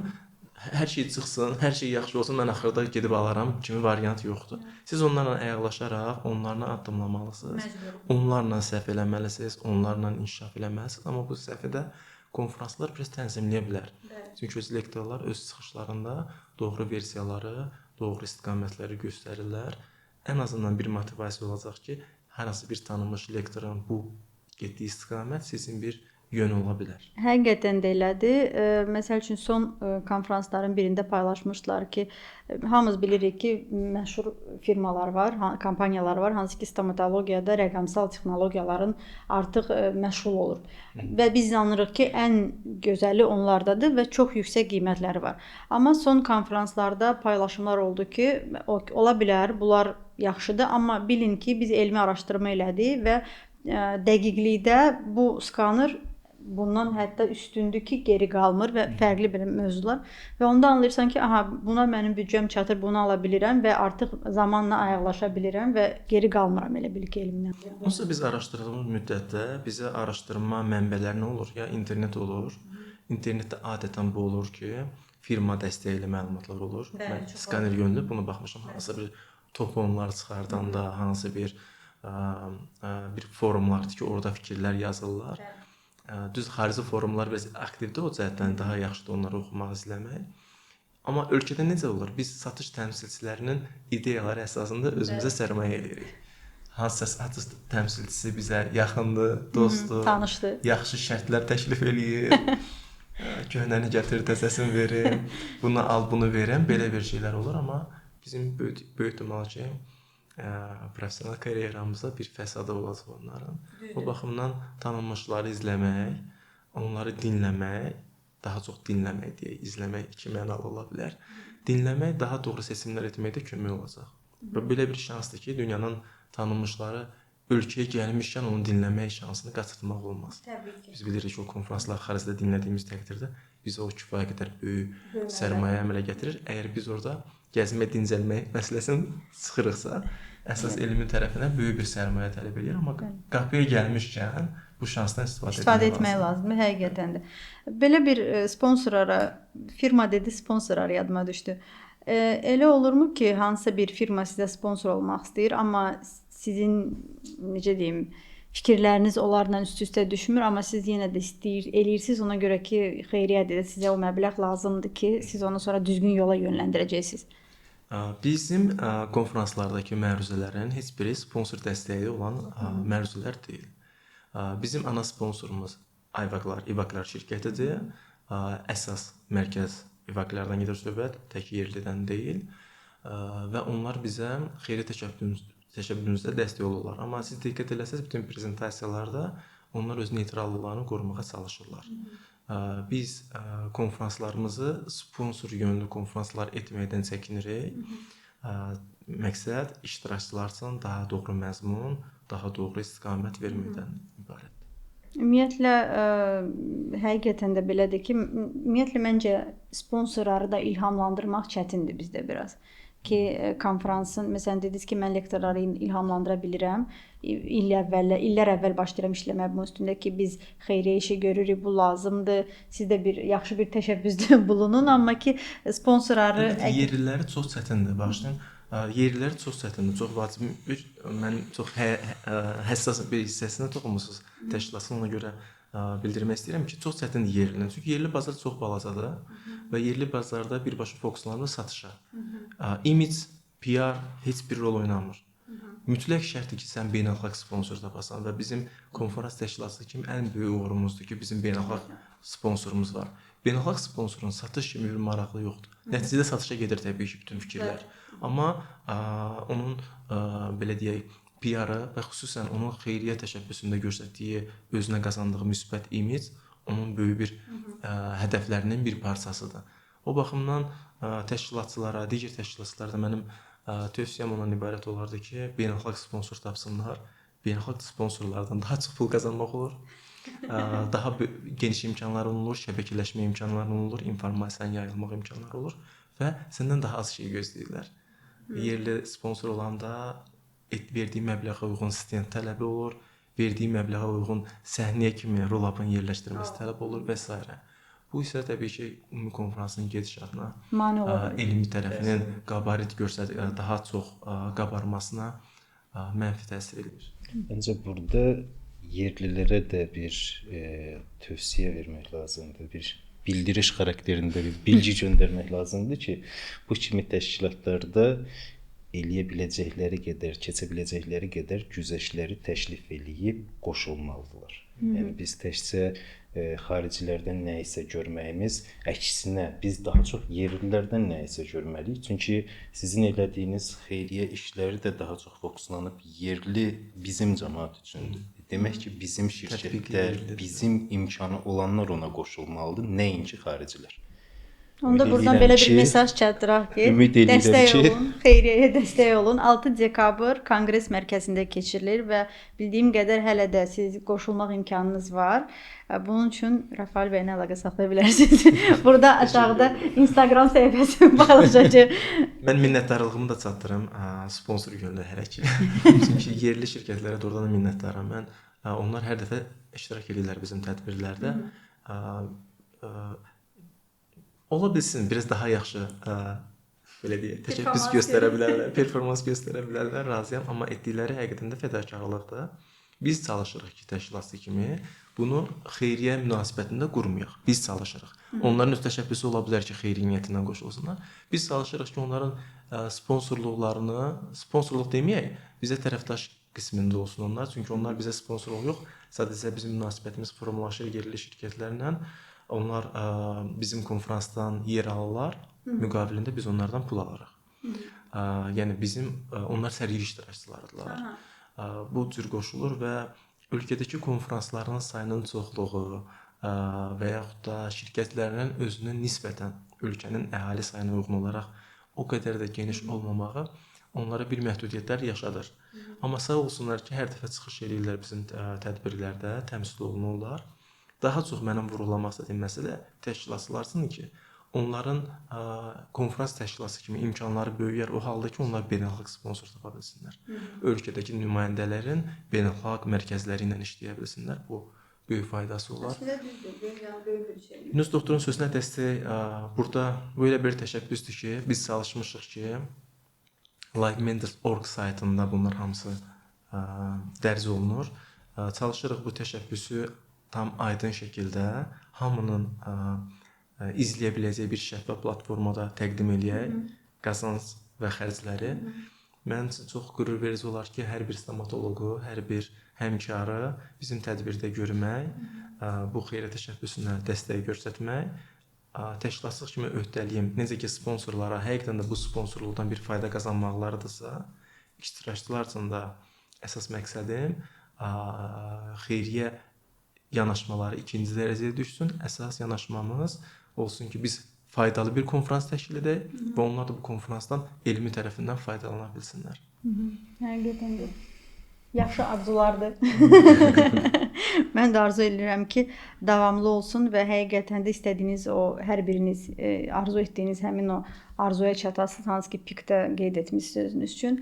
hər şey çıxsın, hər şey yaxşı olsun, mən axırda gedib alaram kimi variant yoxdur. Siz onlarla əyaqlaşaraq, onlarla addımlamalısınız. Onlarla səhv eləməlisiniz, onlarla inkişaf eləməlisiniz. Amma bu səhvi də konfranslar biraz tənzimləyə bilər. Çünki öz lektorlar öz çıxışlarında doğru versiyaları, doğru istiqamətləri göstərirlər. Ən azından bir motivasiya olacaq ki, hər hansı bir tanınmış lektorun bu getdiyi istiqamət sizin bir yön ola bilər. Həqiqətən də elədir. Məsəl üçün son konfransların birində paylaşmışlar ki, hamımız bilirik ki, məşhur firmalar var, kompaniyalar var, hansı ki, stomatologiyada rəqəmsal texnologiyaların artıq məşğul olur. Və biz inanırıq ki, ən gözəli onlardadır və çox yüksək qiymətləri var. Amma son konfranslarda paylaşımlar oldu ki, ola bilər, bunlar yaxşıdır, amma bilin ki, biz elmi araşdırma elədik və dəqiqlikdə bu skaner bundan hətta üstündür ki, geri qalmır və fərqli bir mövzular və onda anlayırsan ki, aha, buna mənim büdcəm çatır, bunu ala bilirəm və artıq zamanla ayaqlaşa bilirəm və geri qalmıram elə bil ki, elimdən. Onsuz biz araşdırdığımız müddətdə bizə araşdırma mənbələri nə olur? Ya internet olur. İnternetdə adətən bu olur ki, firma dəstəkli məlumatlar olur. Mən skaner yönlü buna baxmışam. Hansısa bir toplumlar çıxardanda, hansı bir forumlardır ki, orada fikirlər yazırlar. Düz xarici forumlar biraz aktivdir, o cəhətdən daha yaxşıdır onları oxumaq, izləmək. Amma ölkədə necə olur? Biz satış təmsilçilərinin ideyaları əsasında özümüzə sərmayə edirik. Hansısa satış təmsilçisi bizə yaxındır, dostdur, tanışdır, yaxşı şərtlər təklif eləyir. Köhnəni gətir, təzəsini verin, bunu al, bunu verin, belə bir şeylər olur, amma bizim böyük ehtimal ki, professional karyeramızda bir fəsadı olacaq onların. Bu baxımdan tanınmışları izləmək, onları dinləmək, daha çox dinləmək deyə, izləmək iki mənalı ola bilər. Dinləmək daha doğru seçimlər etməkdə kömək olacaq. Və belə bir şansdır ki, dünyanın tanınmışları ölkəyə gəlmişkən onu dinləmək şansını qaçırtmaq olmaz. Təbii ki. Biz bilirik ki, o konfranslar xaricdə dinlədiyimiz təqdirdə bizə o kifayət qədər böyük sərmayə əmələ gətirir. Əgər biz orada gəzmə, dincəlmək məsələsini çıxırıqsa, əsas elmin tərəfindən böyük bir sərmayə tələb edir, amma qapıya gəlmişkən bu şansdan İstifadə etmək lazımdır, həqiqətən də. Belə bir sponsorlara, firma dedi, sponsorlar yadıma düşdü. Elə olurmu ki, hansısa bir firma sizə sponsor olmaq istəyir, amma sizin necə deyim, fikirləriniz onlarla üst-üstə düşmür, amma siz yenə də eləyirsiniz ona görə ki, xeyriyyədir, sizə o məbləğ lazımdır ki, siz onu sonra düzgün yola yönləndirəcəksiniz. Bizim konfranslardakı məruzələrin heç biri sponsor dəstəyi olan məruzələr deyil. Bizim ana sponsorumuz İvaqlar şirkətidir. Əsas mərkəz İvaqlardan gedir söhbət, tək yerlidən deyil. Və onlar bizə xeyri təşəbbüsümüzdə dəstək olurlar. Amma siz diqqət eləsəz, bütün prezentasiyalarda onlar öz neytrallıqlarını qorumağa çalışırlar. Biz konfranslarımızı sponsor yönlü konfranslar etməkdən çəkinirik. Məqsəd iştirakçılar üçün daha doğru məzmun, daha doğru istiqamət verməkdən ibarətdir. Ümumiyyətlə, həqiqətən də belədir ki, ümumiyyətlə məncə sponsorları da ilhamlandırmaq çətindir bizdə biraz. Ki konfransın, məsələn dediniz ki, mən lektorları ilhamlandıra bilirəm. İllər əvvəl başlayıram işləməyə bunun üstündə ki, biz xeyriyyə işi görürük, bu lazımdır. Siz də yaxşı bir təşəbbüsdə bulunun, amma ki sponsorları yerliləri çox çətindir, bağışlayın. Yerliləri çox çətindir, çox vacib. Mən çox həssas bir hissəsinə toxunmusunuz təşkilatın, ona görə bildirmək istəyirəm ki, çox çətindir yerlinin. Çünki yerli bazar çox balacadır və yerli bazarda birbaşa fokuslanır satışa. Image, PR heç bir rol oynamır. Mütləq şərtdir ki, sən beynəlxalq sponsor tapasan və bizim konferans təşkilatı kimi ən böyük uğurumuzdur ki, bizim beynəlxalq sponsorumuz var. Beynəlxalq sponsorun satış kimi bir maraqlı yoxdur. Nəticədə satışa gedir təbii ki, bütün fikirlər. Amma onun belə deyək, PR-ı və xüsusən onun xeyriyyə təşəbbüsündə göstərdiyi, özünə qazandığı müsbət image onun böyük bir hədəflərinin bir parçasıdır. O baxımdan təşkilatçılara, digər təşkilatçılara da mənim tövsiyəm ondan ibarət olardı ki, beynəlxalq sponsor tapsınlar. Beynəlxalq sponsorlardan daha çox pul qazanmaq olur. Daha geniş imkanlar olur, şəbəkələşmə imkanları olur, informasiyanın yayılmaq imkanları olur və səndən daha az şey gözləyirlər. Yerli sponsor olanda verdiyi məbləğə uyğun stent tələbi olur, verdiyi məbləğə uyğun səhnəyə kimi roll-up'ın yerləşdirilməsi tələb olur və s. Bu isə təbii ki, ümumi konferansın gedişatına, elmi tərəfinin qabarit daha çox qabarmasına mənfi təsir edir. Məncə burada yerlilərə də bir tövsiyə vermək lazımdır. Bir bildiriş xarakterində bir bilgi göndərmək lazımdır ki, bu kimi təşkilatlarda eləyə biləcəkləri qədər, keçə biləcəkləri qədər güzəştləri təklif eləyib qoşulmalıdırlar. Yəni biz təkcə xaricilərdən nə isə görməyimiz, əksinə biz daha çox yerlilərdən nə isə görməliyik. Çünki sizin elədiyiniz xeyriyyə işləri də daha çox fokuslanıb yerli bizim cəmaət üçündür. Demək ki, bizim şirkətdə bizim imkanı olanlar ona qoşulmalıdır, nəinki xaricilər. Onda buradan belə bir mesaj çatdıraq ki, dəstək olun, xeyriyyəyə dəstək olun. 6 dekabr Konqres Mərkəzində keçirilir və bildiyim qədər hələ də siz qoşulmaq imkanınız var. Bunun üçün Rafael bəylə əlaqə saxlaya bilərsiniz. Burada aşağıda Instagram səhifəsini paylaşacağam. Mən minnətdarlığımı da çatdırım sponsor yönlü hələ ki. Çünki yerli şirkətlərə doğrudan da minnətdaram mən. Onlar hər dəfə iştirak edirlər bizim tədbirlərdə. Ola bilsin, biraz daha yaxşı belə deyək, təşəbbüs göstərə bilərlər, performans göstərə bilərlər, razıyam, amma etdikləri həqiqətən də fədakarlıqdır. Biz çalışırıq ki, təşkilatçı kimi bunu xeyriyyə münasibətində qurmayaq. Biz çalışırıq. Onların öz təşəbbüsü ola bilər ki, xeyriyyə niyyətindən qoşulsunlar. Biz çalışırıq ki, onların sponsorluqlarını, sponsorluq deməyək, bizə tərəfdaş qismində olsun onlar. Çünki onlar bizə sponsorluq yox, sadəcə bizim münasibətimiz formalaşır yerli şirkətlərlə. Onlar bizim konferansdan yer alırlar, müqabilində biz onlardan pul alırıq. Yəni onlar sərgi iştirakçılarıdırlar. Bu cür qoşulur və ölkədəki konferansların sayının çoxluğu və yaxud da şirkətlərinin özünün nisbətən ölkənin əhali sayına uyğun olaraq o qədər də geniş olmamağı onlara bir məhdudiyyətlər yaşadır. Amma sağ olsunlar ki, hər dəfə çıxış edirlər bizim tədbirlərdə, təmsil olunurlar. Daha çox mənim vurğulamaq istədiyim məsələ təşkilatçılardır ki, onların konfrans təşkilatı kimi imkanları böyüyər o halda ki, onlar beynəlxalq sponsor tapa bilsinlər. Ölkədəki nümayəndələrin beynəlxalq mərkəzləri ilə işləyə bilsinlər. Bu böyük faydası olar. Yunus doktorun sözünə dəstək burada belə bir təşəbbüsdür ki, biz çalışmışıq ki, LikeMenders.org saytında bunlar hamısı dərc olunur. Çalışırıq bu təşəbbüsü tam aydın şəkildə hamının izləyə biləcəyi bir şəffaf platformada təqdim eləyək, qazanc və xərcləri. Mənim üçün çox qürur verici olar ki, hər bir stomatoloqu, hər bir həmkarı bizim tədbirdə görmək, bu xeyriyyə təşəbbüsünə dəstək göstərmək, təşkilatçılıq kimi öhdəliyim. Necə ki, sponsorlara həqiqətən də bu sponsorluqdan bir fayda qazanmaqlarıdırsa, iştirakçılar üçün də əsas məqsədim xeyriyyə yanaşmaları ikinci dərəcəyə düşsün. Əsas yanaşmamız olsun ki, biz faydalı bir konfrans təşkil edək və onlar da bu konfransdan elmi tərəfindən faydalana bilsinlər. Həqiqətən də yaxşı arzulardır. Mən də arzu edirəm ki, davamlı olsun və həqiqətən də istədiyiniz o hər biriniz arzu etdiyiniz həmin o arzuya çatasınız, hansı ki pikdə qeyd etmisiniz özünüz üçün.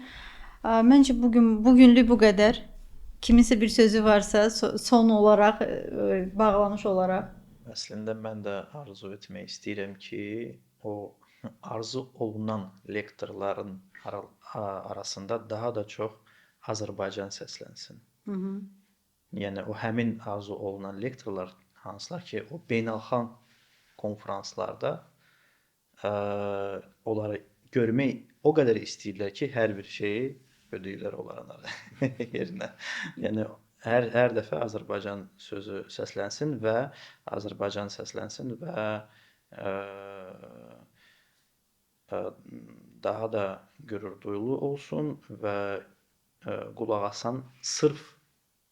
Məncə bugünlük bu qədər. Kiminsə bir sözü varsa son olaraq, bağlanış olaraq. Əslində mən də arzu etmək istəyirəm ki, o arzu olunan lektorların arasında daha da çox Azərbaycan səslənsin. Yəni o həmin arzu olunan lektorlar hansılar ki, o beynəlxalq konfranslarda onları görmək o qədər istəyirlər ki, hər bir şeyi ödəyirlər onların yerinə. Yəni hər dəfə Azərbaycan sözü səslənsin və Azərbaycan səslənsin və daha da qürur duyulu olsun və qulaq asan sırf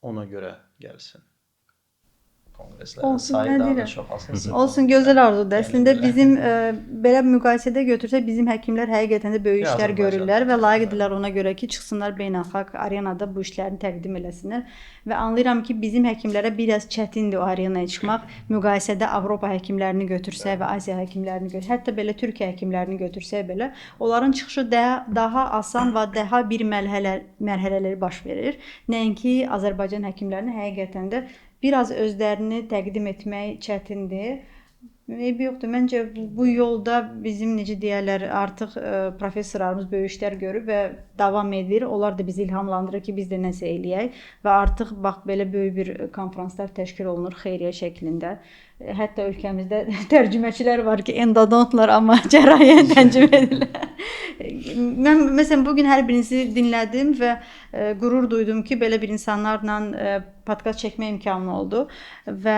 ona görə gəlsin. Konqreslərin sayı daha da çoxalsın. Olsun, gözəl arzudur. Əslində bizim belə müqayisədə götürsək, bizim həkimlər həqiqətən də böyük işlər görürlər və layiqdirlər ona görə ki, çıxsınlar beynəlxalq arenada bu işlərini təqdim eləsinlər. Və anlayıram ki, bizim həkimlərə biraz çətindir o arenaya çıxmaq. Müqayisədə Avropa həkimlərini götürsək və Asiya həkimlərini götürsək, hətta belə Türkiyə həkimlərini götürsək belə, onların çıxışı daha asan və daha bir mərhələləri baş verir. Nəinki Azərbaycan həkimlərini həqiqətən də biraz özlərini təqdim etmək çətindir. Eybi yoxdur. Məncə bu yolda bizim necə deyirlər, artıq professorlarımız böyük işlər görüb və davam edir. Onlar da bizi ilhamlandırır ki, biz də nəsə eləyək və artıq bax belə böyük bir konfranslar təşkil olunur xeyriyyə şəklində. Hətta ölkəmizdə tərcüməçilər var ki, endodontlar, amma cərrahiyyən tərcümə edirlər. Mən məsələn bugün hər birinizi dinlədim və qürur duydum ki, belə bir insanlarla podkast çəkmə imkanı oldu və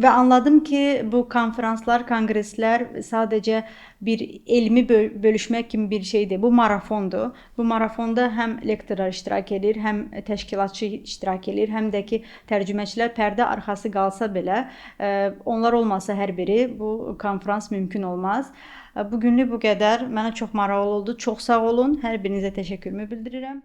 anladım ki, bu konfranslar, konqreslər sadəcə bir elmi bölüşmək kimi bir şeydir. Bu marafondur. Bu marafonda həm lektorlar iştirak edir, həm təşkilatçı iştirak edir, həm də ki, tərcüməçilər pərdə arxası qalsa belə, onlar olmasa hər biri bu konfrans mümkün olmaz. Bugünlük bu qədər. Mənə çox maraqlı oldu. Çox sağ olun. Hər birinizə təşəkkürümü bildirirəm.